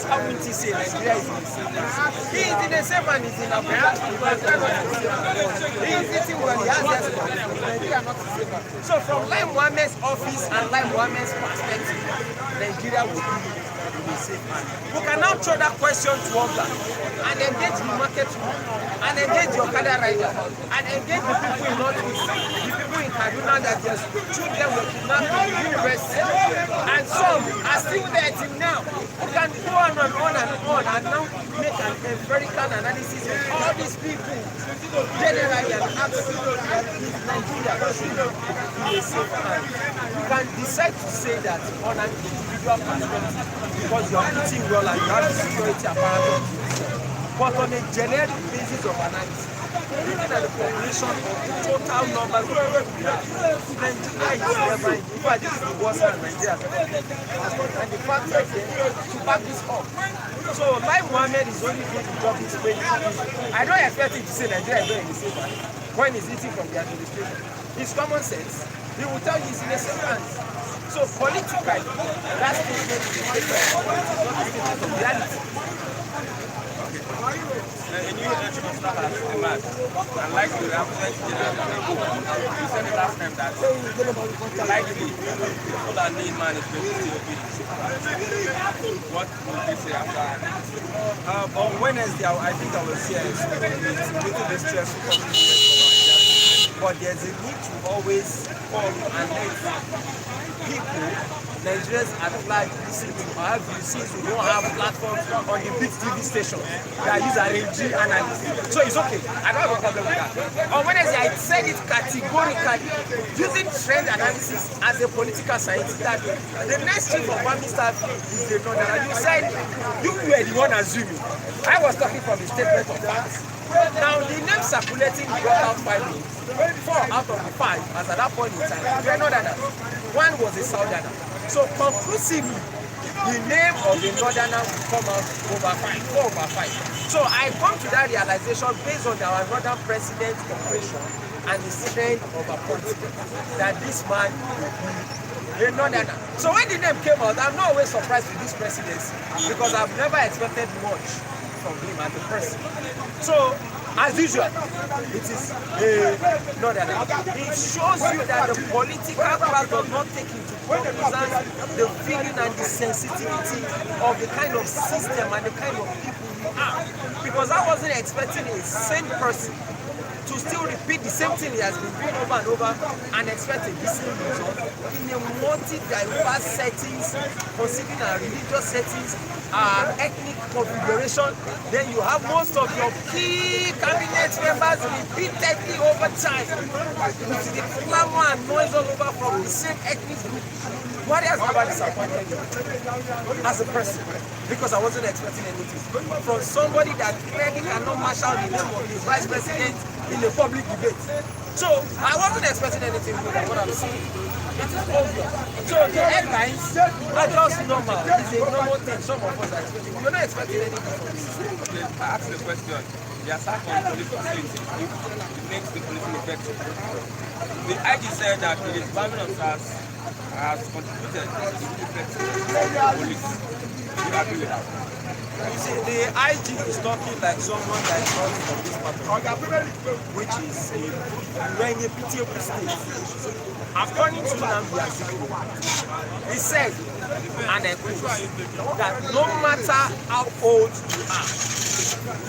S6: how would he say Nigeria is in the same place? He is in the same and is in Abuja. He is eating well, he has escort. Nigeria not the same. So from Lai Mohammed's office and Lai Mohammed's perspective, Nigeria will be in a safe hand. We can now throw that question to Oga and engage the market and engage the Okada rider and engage the people in Northeast, the people in Kaduna that just children were kidnapped in the university. And some are still there till now. We can go on and now make an empirical analysis of all these people generally and absolutely Nigeria should be in a safe hand. You can decide to say that on an individual perspective because you are eating well and you have the security apparatus. But on a generic basis of analysis,
S2: looking at the population of the total number of people we have, Nigeria is never in. In fact, this is the worst than Nigeria has ever been. And the fact that to back this up. So, Lai Mohammed is only doing the job he's paying. I don't expect him to say Nigeria is doing the same thing when he's eating from the administration. It's common sense. He will tell you he's in the same hands. So, politically, that statement is a statement of reality.
S7: A new election officer has emerged, and likely we have plenty general. You said the last time that likely the Fulani man is going to still be. What will you say after that?
S2: On Wednesday, I think I was here. It's a little bit stressful, but there's a need to always come and let people, Nigerians at large, listen to our views since we don't have platforms on the big TV stations that use RNG analysis. So it's okay. I don't have a problem with that. On Wednesday, I said it categorically, using trend analysis as a political scientist, that the next chief of army staff is the northern. You said you were the one assuming. I was talking from a statement of facts. Now, the name circulating got out 5 names. 4 out of the 5, as at that point in time, were northerners. One was a southerner. So conclusively, the name of the northerner will come out over 4 over 5. So I come to that realization based on our northern president's operation and the strength of appointment that this man will be a northerner. So when the name came out, I'm not always surprised with this presidency because I've never expected much from him as a person. So, as usual, it is a northerner. It shows you that the political class does not take into cognizance the feeling and the sensitivity of the kind of system and the kind of people you are. Because I wasn't expecting a sane person to still repeat the same thing he has been doing over and over and expect a decent result in a multi-diverse settings, considering our religious settings, our ethnic configuration. Then you have most of your key cabinet members repeatedly over time with the clamor and noise all over from the same ethnic group. What has never disappointed me as a person? Because I wasn't expecting anything from somebody that clearly cannot marshal the name of his vice president in a public debate. So I wasn't expecting anything from what I'm seeing. It is obvious. So the headlines are just normal. It's a normal thing. Some of us are expecting. We're not expecting anything from this.
S7: Okay, I asked the question. The attack on police facilities, it makes the police effective. The IG said that the disbandment of SARS has contributed to the effective police. Do you agree with that?
S2: You see, the IG is talking like someone that is not from this part of the world, which is we're in a pitiable state. According to Nnamdi Azikiwe, he said, and I quote, that no matter how old you are,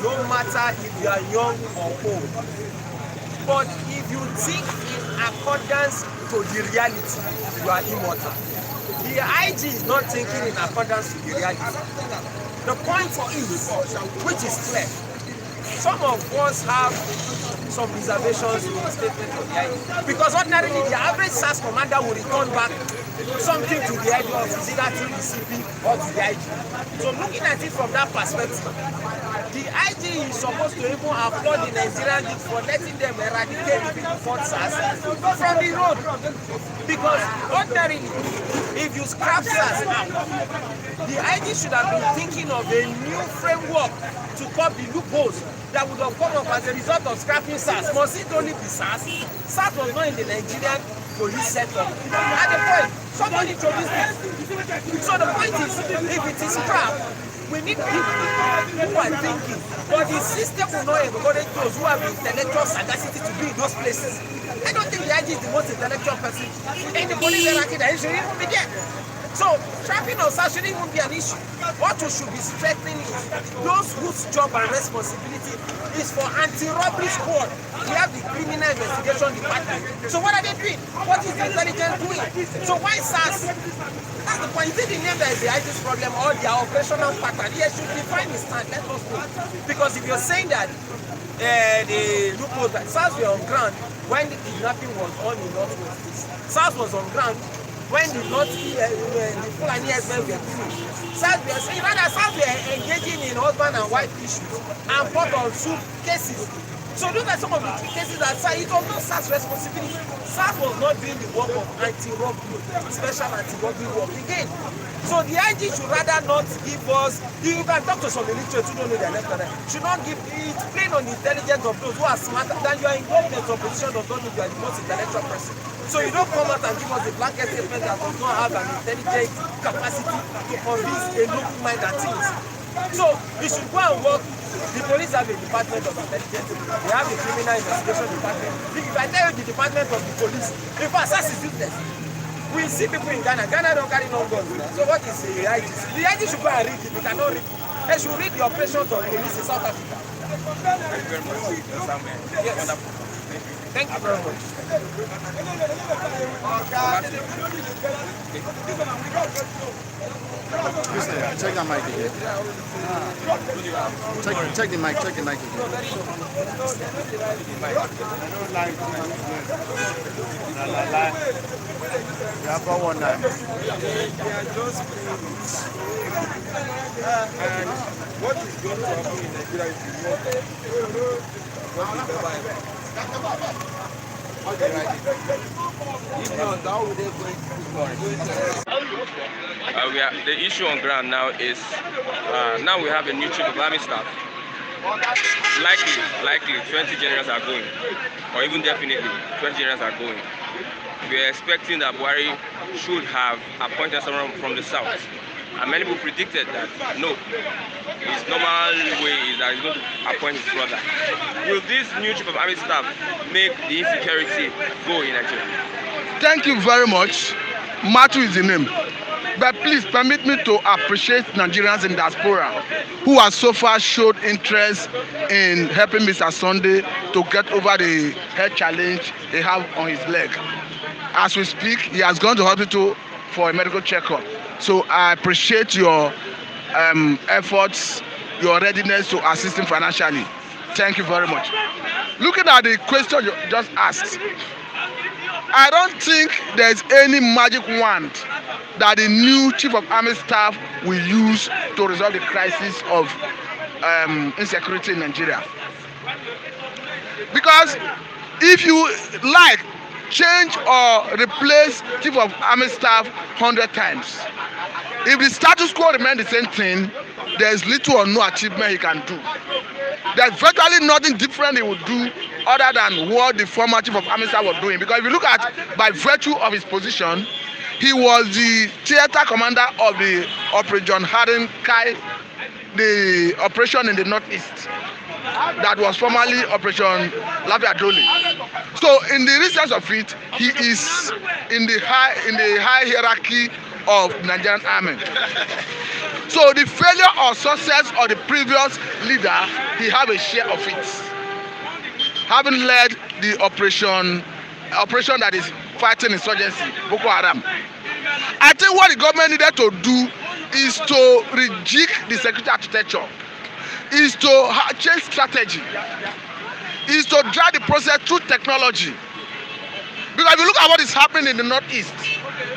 S2: no matter if you are young or old, but if you think in accordance to the reality, you are immortal. The IG is not thinking in accordance to the reality. The point is, which is clear, some of us have some reservations with the statement of the IG. Because ordinarily, the average SARS commander will return back something to the head office, either to the CP or to the IG. So looking at it from that perspective, the IG is supposed to even applaud the Nigerian youth for letting them eradicate the people for SARS from the road. Because ordinarily, if you scrap SARS out, the IG should have been thinking of a new framework to curb the loopholes that would have come up as a result of scrapping SARS. Must it only be SARS? SARS was not in the Nigerian police setup. At the point, somebody introduced it. So the point is, if it is scrapped, we need people who are thinking, but the system will not encourage those who have intellectual sagacity to be in those places. I don't think the IG is the most intellectual person in the police hierarchy that should even be there. So, trapping of SARS shouldn't even be an issue. What we should be strengthening is those whose job and responsibility is for anti-robbery squad. We have the criminal investigation department. So what are they doing? What is the intelligence doing? So why SARS? That's the point. Is it the name that is the IG's problem or their operational pattern? Yes, should define the stand. Let us know. Because if you're saying that the loopholes that SARS were on ground when the kidnapping was on in Northwest, SARS was on ground when the Fulani herdsmen were doing. SARS were saying that SARS were engaging in husband and wife issues and pot on soup cases So those are some of the cases that it was not SARS responsibility. SARS was not doing the work of anti-robbery, special anti-robbery work again. So the IG should rather not give us, you can talk to some illiterates who don't know their left and right, should not give, it's plain on the intelligence of those who are smarter than you are in government or position of government, you are the most intellectual person. So you don't come out and give us a blanket statement that does not have an intelligent capacity to convince a local mind and things. So you should go and work. The police have a department of intelligence. They have a criminal investigation department. If I tell you the department of the police, in fact, SARS is useless. We see people in Ghana. Ghana don't carry no guns. So what is the IG? The IG should go and read it. They cannot read it. They should read the operations of police in South Africa.
S7: Thank you very much.
S2: Yes.
S7: Wonderful.
S2: Thank you very much.
S4: Check that mic again. Check the mic. Check the mic
S6: And what is going to happen in Nigeria is not what is ever happened. If not, how would they go
S7: The issue on ground now is now we have a new chief of army staff. Likely 20 generals are going, or even definitely 20 generals are going. We are expecting that Buhari should have appointed someone from the south. And many people predicted that no, his normal way is that he's going to appoint his brother. Will this new chief of army staff make the insecurity go in Nigeria?
S1: Thank you very much. Matthew is the name. But please permit me to appreciate Nigerians in diaspora who have so far showed interest in helping Mr. Sunday to get over the health challenge he has on his leg. As we speak, he has gone to hospital for a medical checkup. So I appreciate your efforts, your readiness to assist him financially. Thank you very much. Looking at the question you just asked, I don't think there's any magic wand that the new chief of army staff will use to resolve the crisis of insecurity in Nigeria. Because if you like, change or replace chief of army staff 100 times. If the status quo remains the same thing, there is little or no achievement he can do. There's virtually nothing different he would do other than what the former chief of army staff was doing. Because if you look at, by virtue of his position, he was the theater commander of the Operation Harin Kai, the operation in the northeast. That was formerly Operation Labia Doli. So in the research of it, he is in the high hierarchy of Nigerian army. So the failure or success of the previous leader, he have a share of it. Having led the operation that is fighting insurgency, Boko Haram. I think what the government needed to do is to rejig the security architecture, is to change strategy, is to drive the process through technology. Because if you look at what is happening in the northeast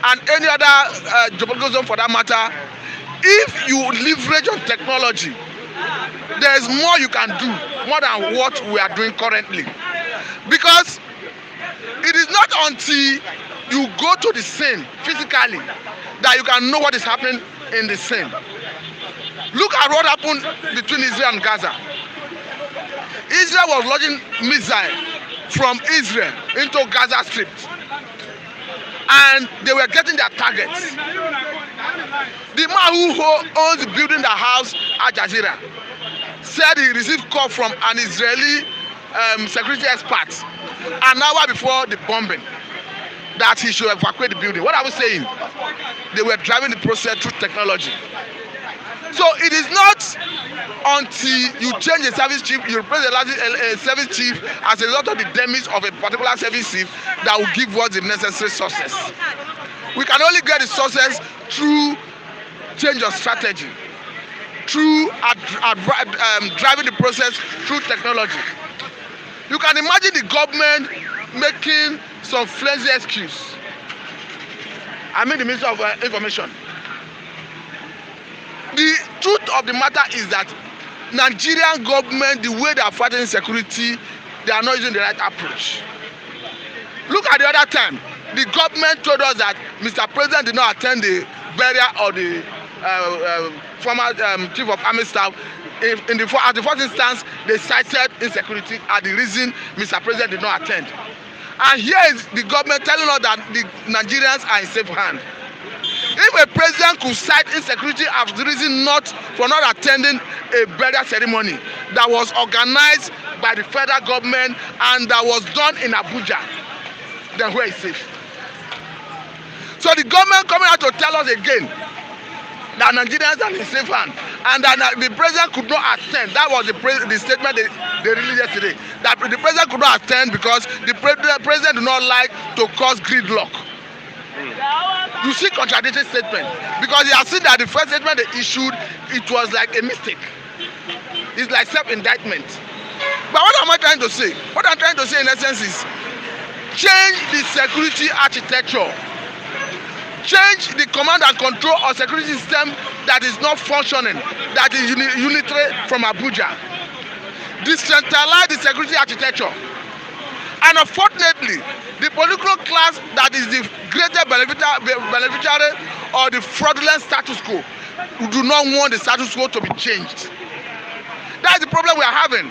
S1: and any other geographical zone for that matter, if you leverage on technology, there is more you can do, more than what we are doing currently. Because it is not until you go to the scene physically that you can know what is happening in the scene. Look at what happened between Israel and Gaza. Israel was launching missiles from Israel into Gaza Strip, and they were getting their targets. The man who owns the building that house Al Jazeera said he received call from an Israeli security expert an hour before the bombing that he should evacuate the building. What are we saying? They were driving the process through technology. So it is not until you change a service chief, you replace a service chief as a result of the demise of a particular service chief that will give us the necessary success. We can only get the success through change of strategy, through driving the process through technology. You can imagine the government making some flimsy excuse. I mean the Minister of Information. The truth of the matter is that Nigerian government, the way they are fighting insecurity,
S5: they are not using the right approach. Look at the other time. The government told us that Mr. President did not attend the burial of the former Chief of Army Staff. At the first instance, they cited insecurity as the reason Mr. President did not attend. And here is the government telling us that the Nigerians are in safe hand. If a president could cite insecurity as the reason for not attending a burial ceremony that was organized by the federal government and that was done in Abuja, then where is safe? So the government coming out to tell us again that Nigerians are in safe hand and that the president could not attend. That was the statement they released yesterday. That the president could not attend because the president do not like to cause gridlock. You see contradictory statement because you have seen that the first statement they issued, it was like a mistake. It's like self-indictment. But what am I trying to say? What I'm trying to say in essence is change the security architecture. Change the command and control of security system that is not functioning, that is unitary from Abuja. Decentralize the security architecture. And unfortunately, the political class that is the greater beneficiary of the fraudulent status quo do not want the status quo to be changed. That's the problem we are having.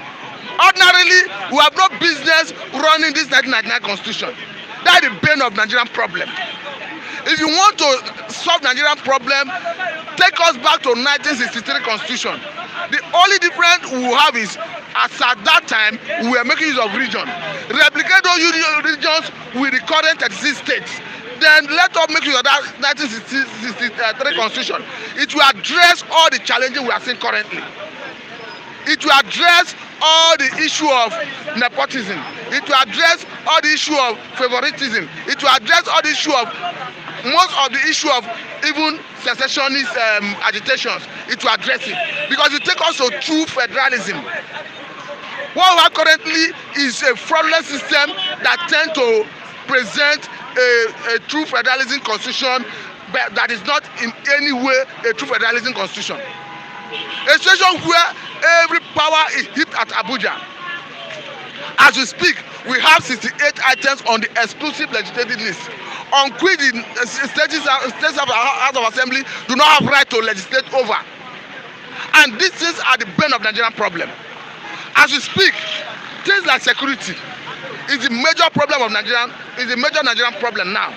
S5: Ordinarily, we have no business running this 1999 constitution. That's the bane of Nigerian problem. If you want to solve Nigerian problem, take us back to 1963 constitution. The only difference we will have is, as at that time, we were making use of region. Replicate those regions with the current 36 states. Then let us make use of that 1963 constitution. It will address all the challenges we are seeing currently. It will address all the issue of nepotism. It will address all the issue of favoritism. It will address all the issue of most of the issue of even secessionist agitations. It will address it because it takes us to true federalism. What we have currently is a fraudulent system that tends to present a true federalism constitution, but that is not in any way a true federalism constitution. A situation where every power is heaped at Abuja. As we speak, we have 68 items on the exclusive legislative list, on which the states of the House of Assembly do not have right to legislate over. And these things are the bane of Nigerian problem. As we speak, things like security is the major problem of Nigerian, is the major Nigerian problem now.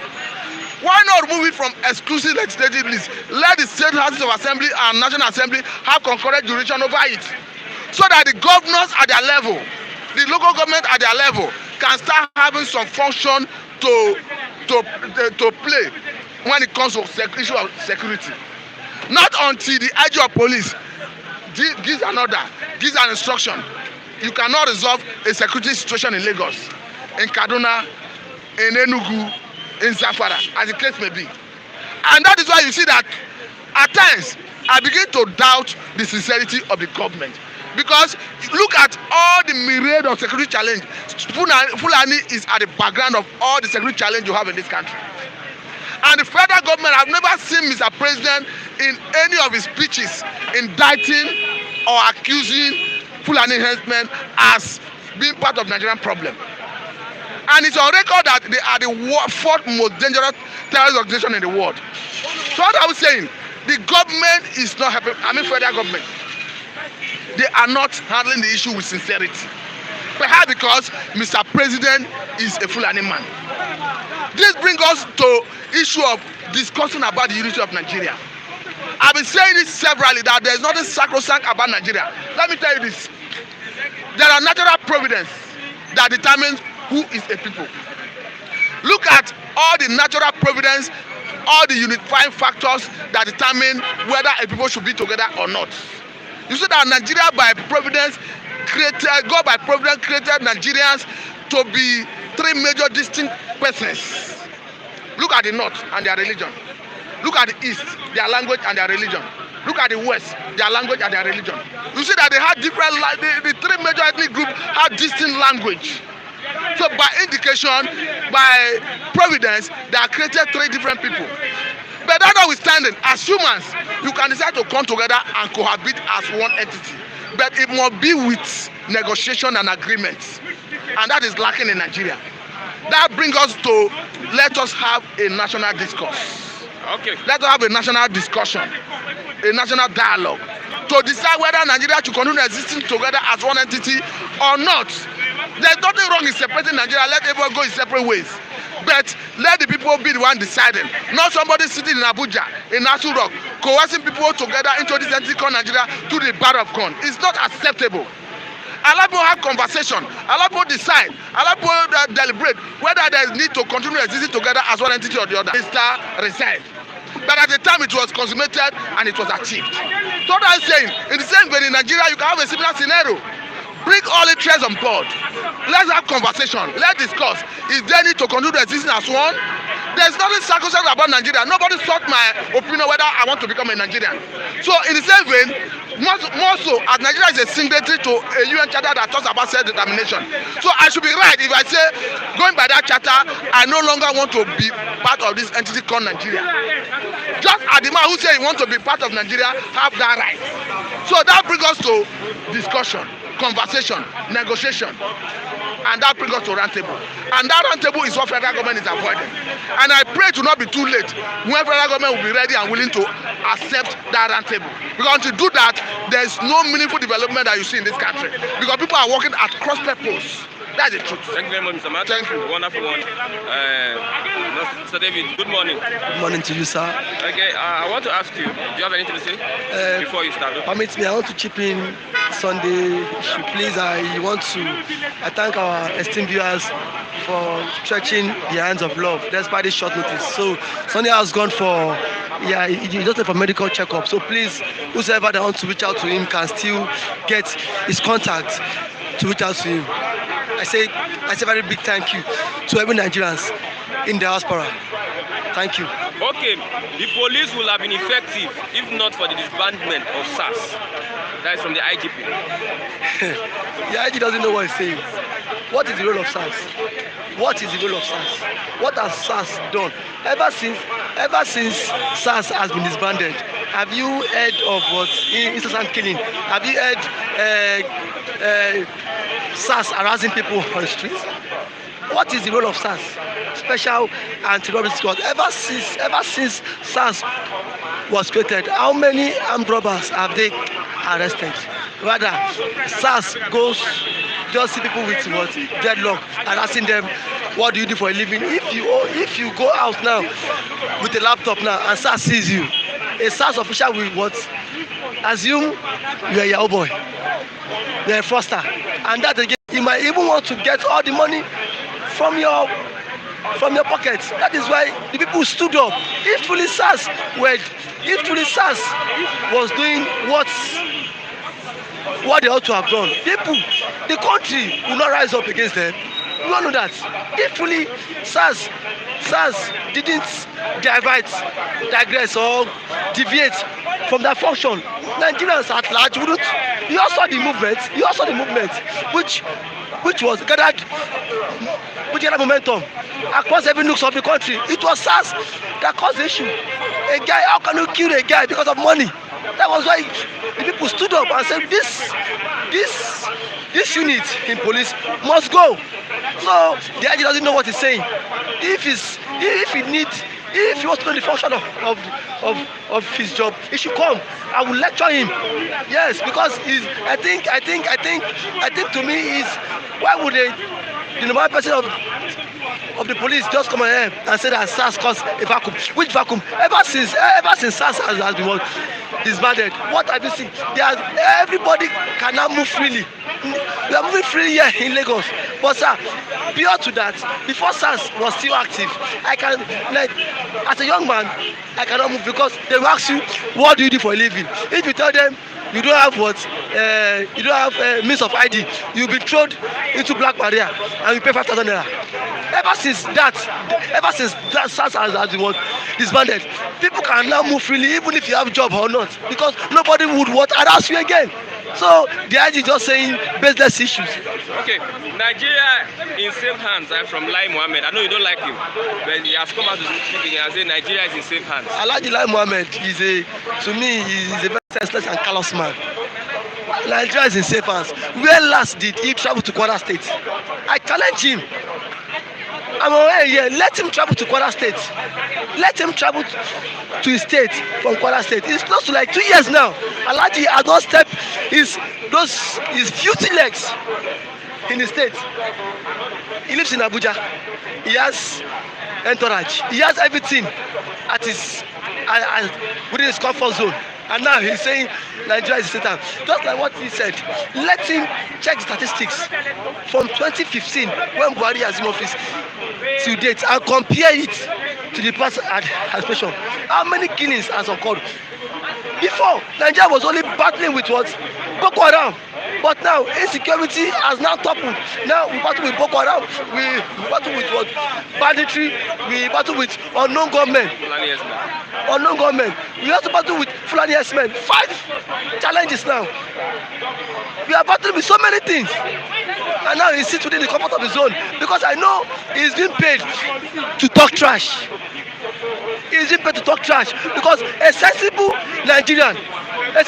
S5: Why not remove it from exclusive legislative list? Let the state houses of assembly and national assembly have concurrent jurisdiction over it, so that the governors at their level, the local government at their level, can start having some function to play when it comes to issue of security. Not until the IG of police gives an order, gives an instruction, you cannot resolve a security situation in Lagos, in Kaduna, in Enugu, in Zamfara, as the case may be. And that is why you see that at times I begin to doubt the sincerity of the government, because look at all the myriad of security challenges. Fulani is at the background of all the security challenges you have in this country. And the federal government, I've never seen Mr. President in any of his speeches indicting or accusing Fulani henchmen as being part of Nigerian problem. And it's on record that they are the fourth most dangerous terrorist organization in the world. So what I was saying, the government is not helping, federal government. They are not handling the issue with sincerity. Perhaps because Mr. President is a Fulani man. This brings us to issue of discussing about the unity of Nigeria. I've been saying it severally that there is nothing sacrosanct about Nigeria. Let me tell you this. There are natural providence that determines who is a people. Look at all the natural providence, all the unifying factors that determine whether a people should be together or not. You see that Nigeria by providence God by providence created Nigerians to be three major distinct persons. Look at the north and their religion. Look at the east, their language and their religion. Look at the west, their language and their religion. You see that they had different, the three major ethnic groups had distinct language. So by indication, by providence, they are created three different people. But that notwithstanding, as humans, you can decide to come together and cohabit as one entity. But it must be with negotiation and agreements.
S8: and that is lacking in Nigeria. That brings us to let us have a national discourse.
S7: Okay.
S8: Let us have a national discussion, a national dialogue to decide whether Nigeria should continue existing together as one entity or not. There's nothing wrong in separating Nigeria. Let everyone go in separate ways. But let the people be the one deciding, not somebody sitting in Abuja, in Asu Rock, coercing people together into this entity called Nigeria to the bar of gun. It's not acceptable. Allow people have conversation. Allow people decide. Allow people deliberate whether there is need to continue existing together as one entity or the other. Mr. Reside. But at the time it was consummated and it was achieved. So what I'm saying, in the same way in Nigeria, you can have a similar scenario. Bring all the threads on board. Let's have conversation. Let's discuss. Is there need to continue existing as one? There's nothing sacrosanct about Nigeria. Nobody sought my opinion whether I want to become a Nigerian. So in the same vein, more so, as Nigeria is a signatory to a UN charter that talks about self-determination. So I should be right if I say, going by that charter, I no longer want to be part of this entity called Nigeria. Just as the man who said he wants to be part of Nigeria have that right. So that brings us to discussion, conversation, negotiation, and that brings us to roundtable. And that roundtable is what federal government is avoiding. And I pray to not be too late when federal government will be ready and willing to accept that roundtable. Because to do that, there is no meaningful development that you see in this country. Because people are working at cross purpose. That's the truth.
S7: Thank you very much, Mr. Martin.
S8: Thank you.
S7: Wonderful one. Mr. David, good morning.
S9: Good morning to you, sir.
S7: Okay, I want to ask you, do you have anything to say before you start?
S9: Permit me, I want to chip in Sunday. If you please, I thank our esteemed viewers for stretching the hands of love despite this short notice. So Sunday has gone for, he just for medical checkup. So please, whoever that wants to reach out to him can still get his contact to reach out to him. I say very big thank you to every Nigerians in the diaspora. Thank you.
S7: Okay, the police will have been effective if not for the disbandment of SARS. That is from the IGP.
S9: The IG doesn't know what he's saying. What is the role of SARS? What is the role of SARS? What has SARS done? Ever since SARS has been disbanded, have you heard of what incessant killing? Have you heard SARS harassing people on the streets? What is the role of SARS? Special anti-terrorist squad. Ever since SARS was created, how many armed robbers have they arrested? Rather, SARS goes just see people with what deadlock and asking them, what do you do for a living? If you go out now with a laptop now and SARS sees you, a SARS official will what? Assume you are a Yahoo boy, you are a fraudster, and that again, you might even want to get all the money from your pockets. That is why the people stood up. If truly SARS was doing what they ought to have done, the country will not rise up against them. You all know that. If truly SARS didn't digress or deviate from that function, Nigerians at large wouldn't. You also saw the movement, which was gathered momentum across every nook of the country. It was SARS that caused the issue. A guy, how can you kill a guy because of money? That was why the people stood up and said, this unit in police must go. So the IG doesn't know what he's saying. If he wants to know the function of his job, he should come. I will lecture him. Yes, because I think to me is, why would the normal person of the police just come ahead and say that SARS caused a vacuum? Which vacuum? Ever since SARS has been disbanded, what have you seen? Everybody can now move freely. We are moving freely here in Lagos. But sir, prior to that, before SARS was still active, as a young man, I cannot move because they will ask you, what do you do for a living? If you tell them you don't have means of ID, you'll be thrown into black barrier and you pay 5,000 naira. Ever since that SARS has been disbanded, people can now move freely even if you have a job or not, because nobody would harass you again. So the IG is just saying business issues.
S7: Okay, Nigeria in safe hands from Lai Mohammed. I know you don't like him, but he has come out to speak and say Nigeria is in safe hands.
S9: Alhaji Lai Mohammed is a very senseless and callous man. Nigeria is in safe hands. Where last did he travel to Kwara State? I challenge him. I'm aware here. Let him travel to Kwara State. Let him travel to his state from Kwara State. It's close to like 2 years now. Alhaji has not stepped his filthy legs in the state. He lives in Abuja. He has entourage. He has everything at his within his comfort zone. And now he's saying Nigeria is Satan. Just like what he said. Let him check statistics from 2015 when Buhari has in office to date and compare it to the past administration. How many killings has occurred? Before, Nigeria was only battling with what? Boko Haram. But now insecurity has now toppled. Now we battle with Boko Haram, we battle with what? Banditry, we battle with unknown gunmen. Unknown gunmen. We also battle with Fulani herdsmen. 5 challenges now. We are battling with so many things. And now he sits within the comfort of his own. Because I know he's being paid to talk trash. He's being paid to talk trash. Because a sensible Nigerian, a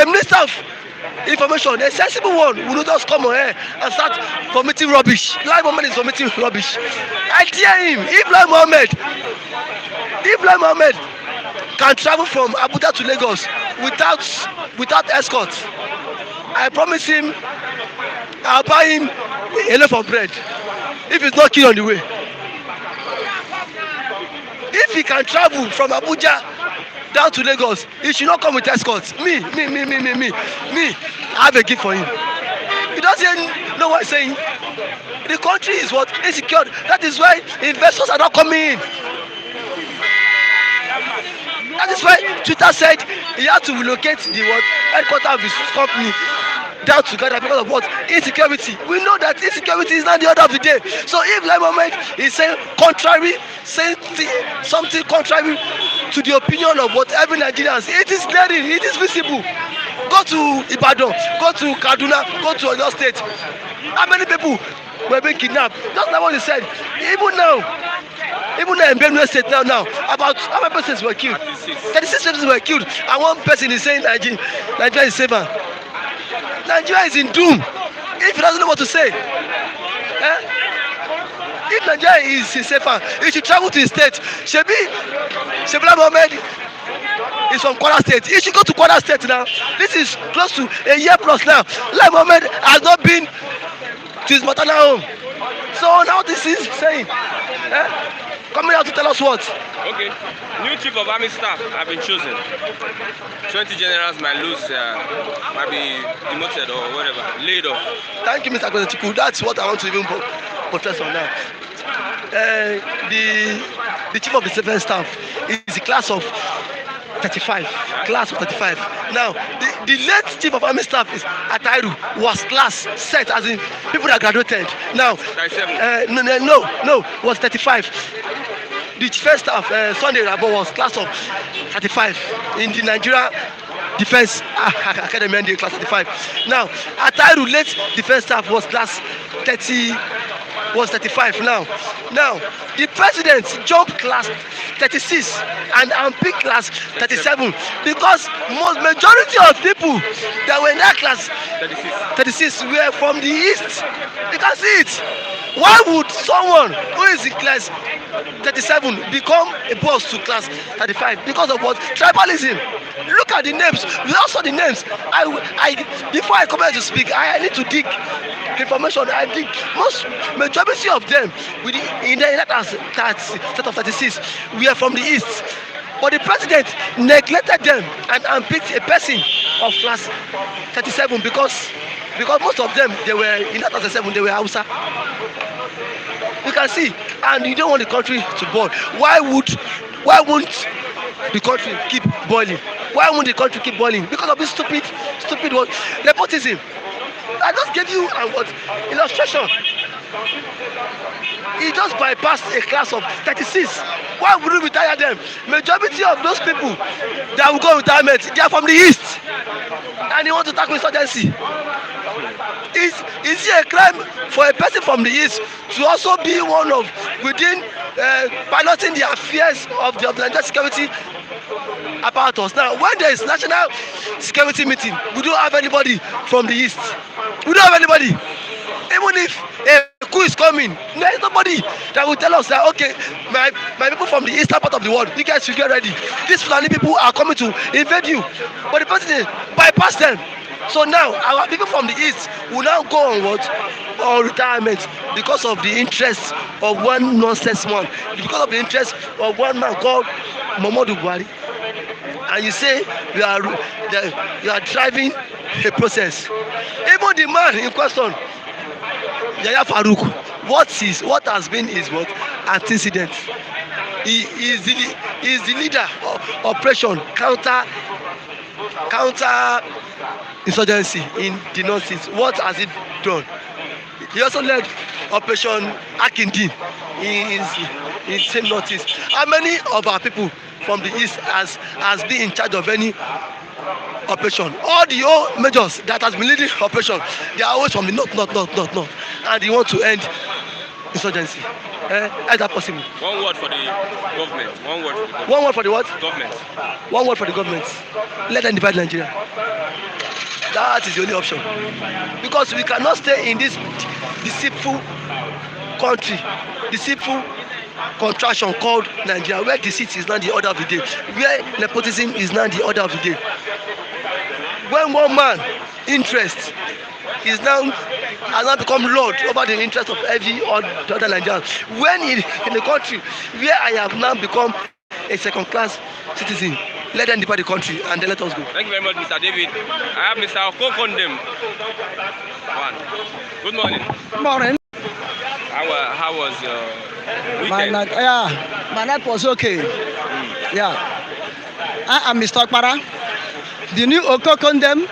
S9: minister of information, a sensible one will not just come on here and start vomiting rubbish. Lai Mohammed is vomiting rubbish. I dare him. If Lai Mohammed can travel from Abuja to Lagos without escort, I promise him I'll buy him a loaf of bread if he's not killed on the way. If he can travel from Abuja down to Lagos, he should not come with escorts. Me, I have a gift for him. He doesn't know what I'm saying. The country is what? Insecure. That is why investors are not coming in. That is why Twitter said he had to relocate the headquarters of his company down to Ghana because of what? Insecurity. We know that insecurity is not the order of the day. So if Lai Mohammed is saying something contrary to the opinion of what every Nigerians, it is glaring, it is visible. Go to Ibadan, go to Kaduna, go to Oyo State. How many people were being kidnapped? That's not what he said. Even now in Benue State now, about how many persons were killed? 36 persons were killed, and one person is saying Nigeria is safer. Nigeria is in doom. If he doesn't know what to say, if Nigeria is safer, he should travel to his state. Shebi Mohammed is from Kwara State. He should go to Kwara State now. This is close to a year plus now. Lai Mohammed has not been to his maternal home. So now this is saying, coming out to tell us what?
S7: Okay. New chief of army staff have been chosen. 20 generals might lose, might be demoted or whatever, laid off.
S9: Thank you, Mr. Kwezichukwu. That's what I want to even protest on now. The chief of the civil staff is the class of 35. Class of 35. Now, the late chief of army staff is Atairu, was class set as in people that graduated. Now, no, was 35. The chief staff, Sunday Rabo, was class of 35 in the Nigeria Defense Academy and the class 35. Now, Atairu late defense staff was class 35 now. Now, the president jumped class 36 and picked class 37 because majority of people that were in that class 36 were from the east. You can see it. Why would someone who is in class 37 become a boss to class 35? Because of what? Tribalism. Look at the names. We also the names. Before I come here to speak, I need to dig information. I dig majority of them in that set of 36 we are from the east. But the president neglected them and picked a person of class 37 because most of them, they were in that 37, they were Hausa. You can see, and you don't want the country to boil. Why won't the country keep boiling? Why won't the country keep boiling? Because of this stupid what? Nepotism. I just gave you illustration. He just bypassed a class of 36. Why would we retire them? Majority of those people that will go retirement, they are from the east, and they want to tackle insurgency. Is it a crime for a person from the east to also be one of within piloting the affairs of the Nigerian security apparatus. Now, when there is national security meeting, we don't have anybody from the east. We don't have anybody. Even if a coup is coming, there is nobody that will tell us that, okay, my people from the eastern part of the world, you guys should get ready. These Fulani people are coming to invade you. But the president bypass them. So now our people from the east will now go on what? On retirement because of the interest of one nonsense man, because of the interest of one man called Muhammadu Buhari. And you say you are driving a process. Even the man in question, Yaya Farouk, what has been his what antecedent? He is the leader of operation counter insurgency in the northeast. What has he done? He also led Operation Akindin in same northeast. How many of our people from the east has been in charge of any operation? All the old majors that has been leading operation, they are always from the north, and they want to end insurgency. Is that possible?
S7: One word for the government.
S9: One word for the what?
S7: Government.
S9: One word for the government. Let them divide Nigeria. That is the only option. Because we cannot stay in this deceitful country, deceitful contraction called Nigeria, where deceit is now the order of the day, where nepotism is now the order of the day. When one man interest has now become lord over the interest of every other Nigerian. When in the country where I have now become a second-class citizen, let them depart the country and then let us go.
S7: Thank you very much, Mr. David. I have Mr. Okokondem. Good morning.
S10: Morning.
S7: How was your weekend?
S10: My night was okay. Yeah. I am Mr. Okpara, the new Okokondem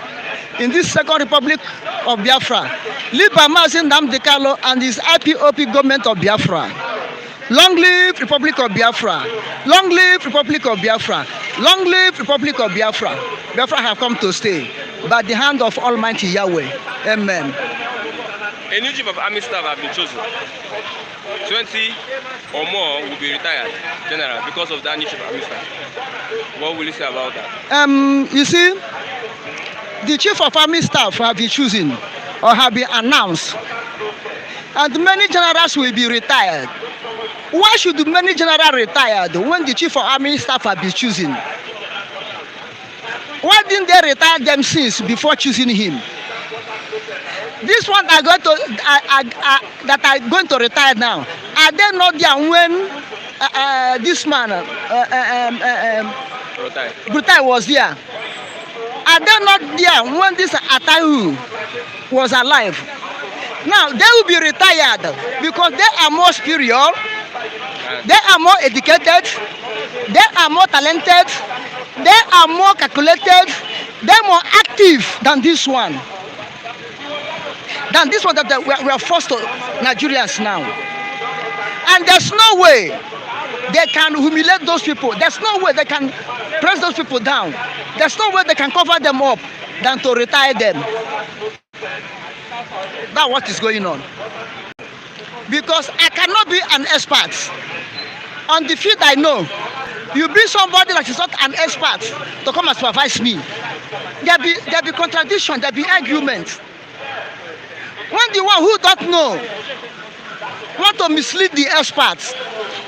S10: in this Second Republic of Biafra, led by Mazi Nnamdi Kanu and his IPOP government of Biafra. Long live Republic of Biafra! Long live Republic of Biafra! Long live Republic of Biafra! Biafra have come to stay by the hand of Almighty Yahweh. Amen.
S7: A new chief of army staff have been chosen. 20 or more will be retired, general, because of that new chief of army staff. What will you say about that?
S10: You see, the chief of army staff have been chosen or have been announced, and many generals will be retired. Why should many generals retired when the chief of army staff have been chosen? Why didn't they retire them since before choosing him? This one that are going to retire now, are they not there when this man Brutai was there? Are they not there when this Atahu was alive? Now they will be retired because they are more superior, they are more educated, they are more talented, they are more calculated, they are more active than this one. Than this one that we are forced to Nigerians now. And there's no way they can humiliate those people. There's no way they can press those people down. There's no way they can cover them up than to retire them. That's what is going on. Because I cannot be an expert on the field I know. You bring somebody that is not an expert to come and supervise me. There'll be contradiction, there'll be argument. When the one who don't know want to mislead the experts,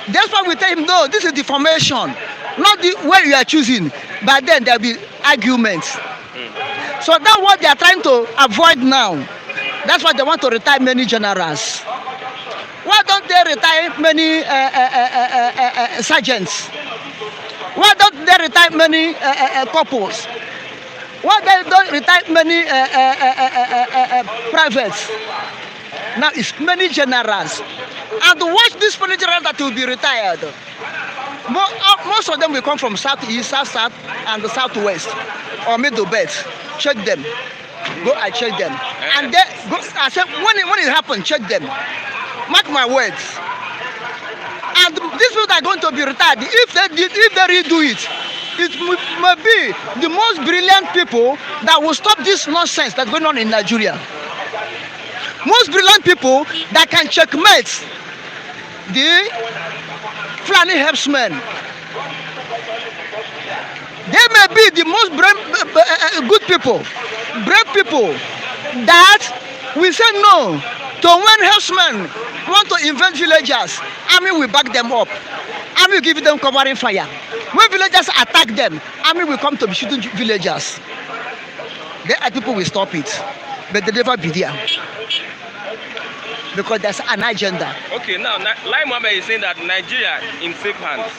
S10: that's why we tell him, no, this is the formation, not the way you are choosing. But then there'll be arguments. So that's what they are trying to avoid now. That's why they want to retire many generals. Why don't they retire many sergeants? Why don't they retire many corporals? Why they don't retire many privates? Now it's many generals. And watch this many generals that will be retired. Most of them will come from southeast, south, and the southwest, or middle belt. Check them. Go and check them. And they go. I said when it happens, check them. Mark my words. And these people are going to be retired. If they redo it, it may be the most brilliant people that will stop this nonsense that's going on in Nigeria. Most brilliant people that can checkmate the Fulani herdsmen. He may be the most good people, brave people that we say no to when herdsmen want to invade villagers. Army will back them up. Army will give them covering fire. When villagers attack them, army will come to be shooting villagers. Then people will stop it, but they never be there because there's an agenda.
S7: Okay, now, like Mohammed is saying that Nigeria in safe hands.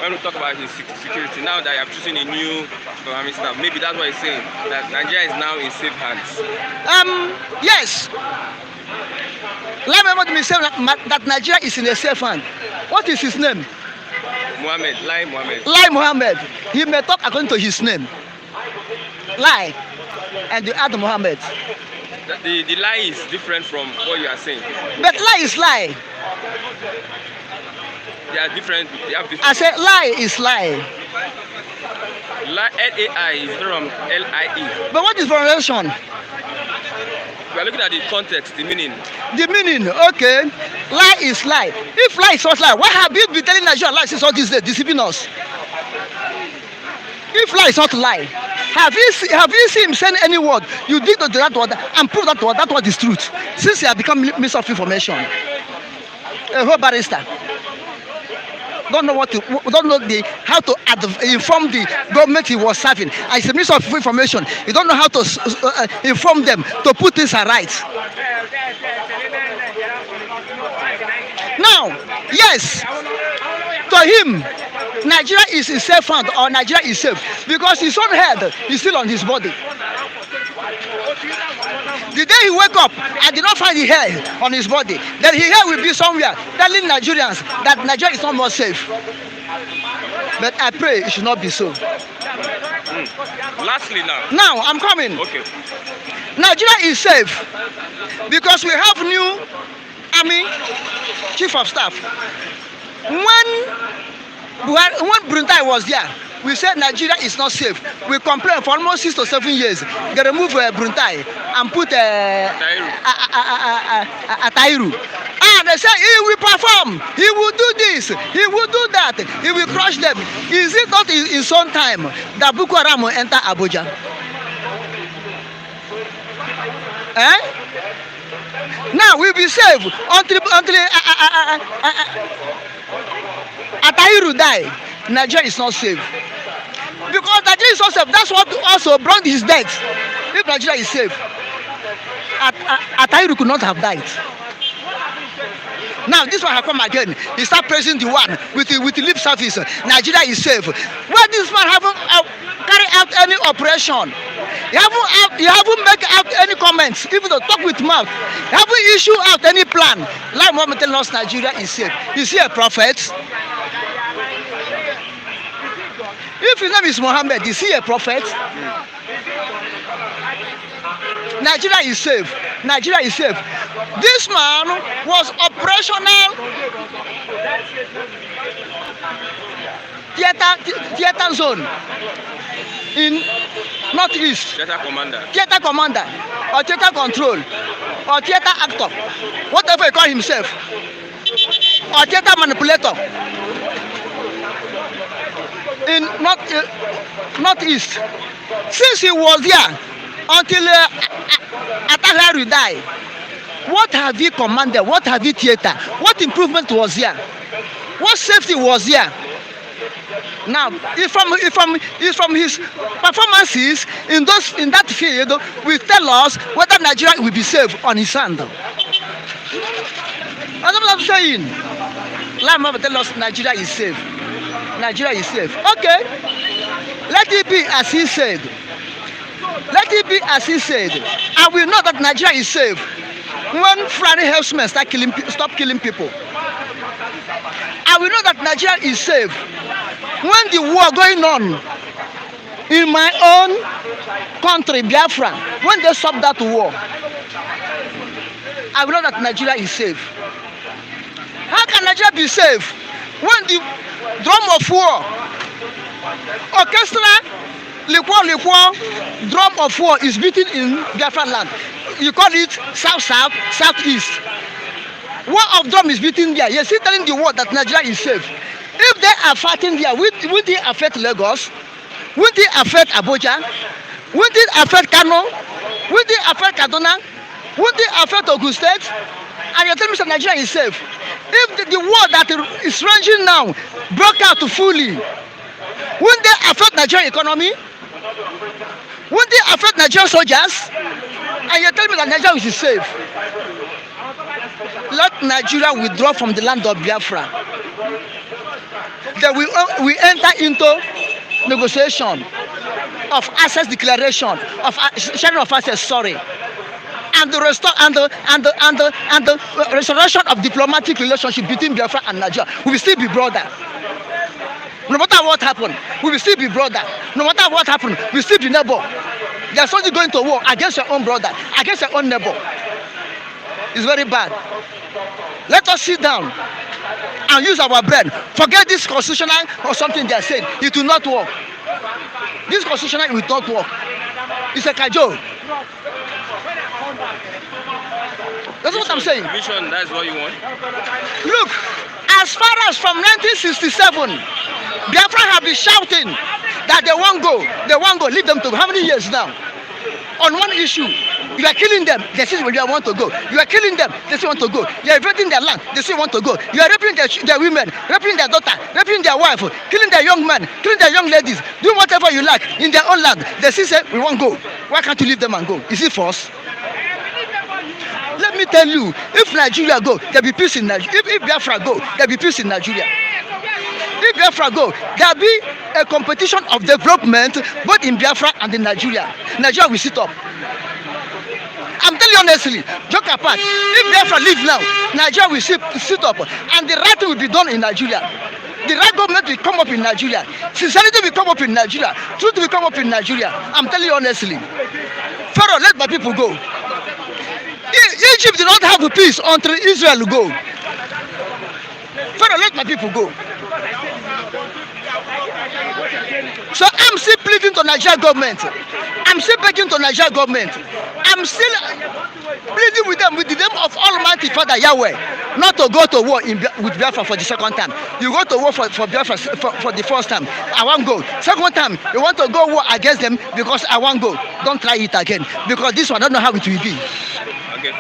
S7: When we talk about his security, now that you have chosen a new government staff, maybe that's what he's saying, that Nigeria is now in safe hands.
S10: Yes. Like Mohammed is saying that Nigeria is in a safe hand. What is his name?
S7: Mohammed, Lai Mohammed.
S10: Lai Mohammed. He may talk according to his name. Lai. And you add Mohammed.
S7: The lie is different from what you are saying.
S10: But lie is lie.
S7: They are different. They have different.
S10: I said lie is lie.
S7: L-A-I is from L-I-E.
S10: But what is pronunciation?
S7: We are looking at the context, the meaning.
S10: The meaning, okay. Lie is lie. If lie is not lie, why have you been telling Nigeria lies since all these days, deceiving us? If lie is not lie, have you seen him send any word? You dig to that word and prove that word is truth. Since he has become minister of information, a whole barrister don't know how to inform the government he was serving. As a minister of information, he don't know how to inform them to put things right. Now, yes, to him, Nigeria is a safe hand or Nigeria is safe because his own head is still on his body. The day he wake up and did not find the hair on his body, then his hair will be somewhere telling Nigerians that Nigeria is not more safe. But I pray it should not be so.
S7: Lastly now.
S10: Now, I'm coming.
S7: Okay.
S10: Nigeria is safe because we have new army chief of staff. When Brunei was there, we said Nigeria is not safe. We complained for almost 6 to 7 years. They removed Brunei and put Atairu. And they said he will perform, he will do this, he will do that, he will crush them. Is it not in his own time that Boko Haram will enter Abuja? Now we'll be safe until Atairu die. Nigeria is not safe. Because Nigeria is not safe, that's what also brought his death. If Nigeria is safe, Atairu could not have died. Now this one has come again. He start praising the one with the lip service. Nigeria is safe. Why this man haven't carried out any operation? He haven't make out any comments, even to talk with mouth. He haven't issued out any plan. Like Muhammad telling us Nigeria is safe. Is he a prophet? If his name is Muhammad, is he a prophet? Nigeria is safe. Nigeria is safe. This man was operational theater zone in northeast. Theater commander, or theater control, or theater actor, whatever he call himself, or theater manipulator. In northeast, since he was there until Atairu died, what have he commanded? What have he theater? What improvement was there? What safety was there? Now, if from his performances in that field, will tell us whether Nigeria will be safe on his hand. That's what I'm saying. Lama tell us Nigeria is safe. Nigeria is safe. Okay. Let it be as he said. Let it be as he said. And we know that Nigeria is safe when Fulani herdsmen stop killing people. And we know that Nigeria is safe when the war going on in my own country, Biafra, when they stop that war. I know that Nigeria is safe. How can Nigeria be safe when the drum of war, orchestra, liquor, drum of war is beaten in Biafra land? You call it south-south, southeast. War of drum is beaten there. You're still telling the world that Nigeria is safe. If they are fighting there, will they affect Lagos? Won't it affect Abuja? Won't it affect Kano? Won't it affect Kaduna? Won't it affect Ogun State? And you're telling me that Nigeria is safe. If the war that is raging now broke out fully, won't they affect Nigerian economy? Won't they affect Nigerian soldiers? And you're telling me that Nigeria is safe. Let Nigeria withdraw from the land of Biafra. Then we enter into negotiation of access declaration of sharing of access. Sorry. And the restoration of diplomatic relationship between Biafra and Nigeria. We will still be brother. No matter what happened, we will still be brother. No matter what happened, we will still be neighbor. There's something going to war against your own brother, against your own neighbor. It's very bad. Let us sit down and use our brain. Forget this constitutional or something they are saying. It will not work. This constitutional will not work. It's a cajole. That's what I'm saying.
S7: Vision, that's what you want.
S10: Look, as far as from 1967, Biafra have been shouting that they won't go. They won't go. Leave them to how many years now? On one issue, you are killing them. They say you want to go. You are killing them. They say want to go. You are invading their land. They say want to go. You are raping their women, raping their daughter, raping their wife, killing their young men, killing their young ladies, doing whatever you like in their own land. They say we won't go. Why can't you leave them and go? Is it force? Let me tell you, if Nigeria go, there will be peace in Nigeria. If Biafra go, there will be peace in Nigeria. If Biafra go, there will be a competition of development both in Biafra and in Nigeria. Nigeria will sit up. I'm telling you honestly, joke apart, if Biafra leave now, Nigeria will sit up and the right thing will be done in Nigeria. The right government will come up in Nigeria. Sincerity will come up in Nigeria. Truth will come up in Nigeria. I'm telling you honestly. Pharaoh, let my people go. Egypt did not have peace until Israel go. Pharaoh, let my people go. So I'm still pleading to Nigerian government. I'm still begging to Nigerian government. I'm still pleading with them with the name of Almighty Father Yahweh not to go to war with Biafra for the second time. You go to war for Biafra for the first time. I won't go. Second time, you want to go war against them because I won't go. Don't try it again because this one I don't know how it will be.
S7: Okay.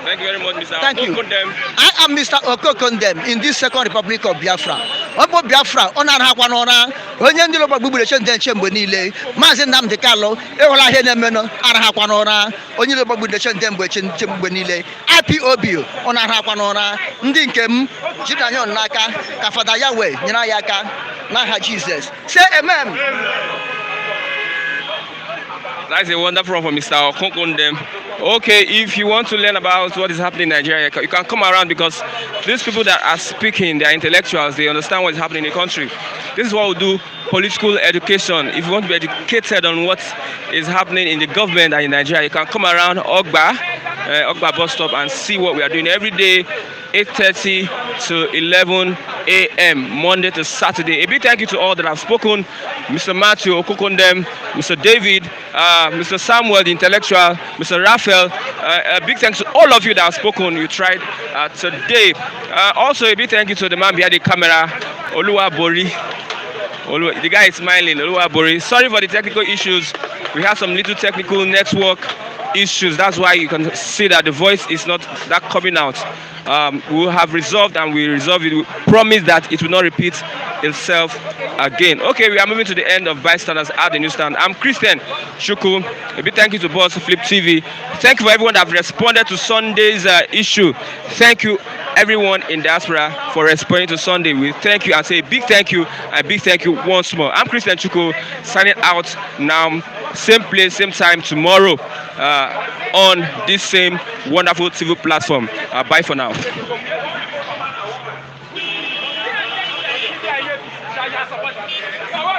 S7: Thank you very much, Mr.
S10: Thank you.
S7: Okokondem.
S10: I am Mr. Okokondem in this Second Republic of Biafra. Obo Biafra, Onara Kwanora, Onyen Loba Bubulation Chembonile, Mazin Nam de Carlo, Eola Henemeno, Araha Kwanora, Onyen Loba Bubulation Chembonile, IPOB, Onara Kwanora, Ndinkem, Jidanyon Naka, Kafada Yahweh, Ninayaka, Naha Jesus. Say amen.
S7: That's a wonderful one from Mr. Okokondem. Okay, if you want to learn about what is happening in Nigeria, you can come around because these people that are speaking, they are intellectuals, they understand what is happening in the country. This is what we do, political education. If you want to be educated on what is happening in the government and in Nigeria, you can come around Ogba bus stop and see what we are doing every day, 8:30 to 11 a.m. Monday to Saturday. A big thank you to all that have spoken, Mr. Matthew Okokondem, Mr. David, Mr. Samuel, the intellectual, Mr. Raphael. A big thanks to all of you that have spoken. You tried today. Also, a big thank you to the man behind the camera, Oluwa Bori. The guy is smiling, Oluwa Bori. Sorry for the technical issues. We have some little technical network issues. That's why you can see that the voice is not that coming out. We will have resolved and we resolve it. We promise that it will not repeat itself again. Okay, we are moving to the end of Bystanders at the Newsstand. I'm Christian Shuku. A big thank you to Boss Flip TV. Thank you for everyone that have responded to Sunday's issue. Thank you everyone in diaspora for responding to Sunday. We thank you and say a big thank you once more. I'm Christian Shuku signing out now. Same place, same time tomorrow on this same wonderful TV platform. Bye for now.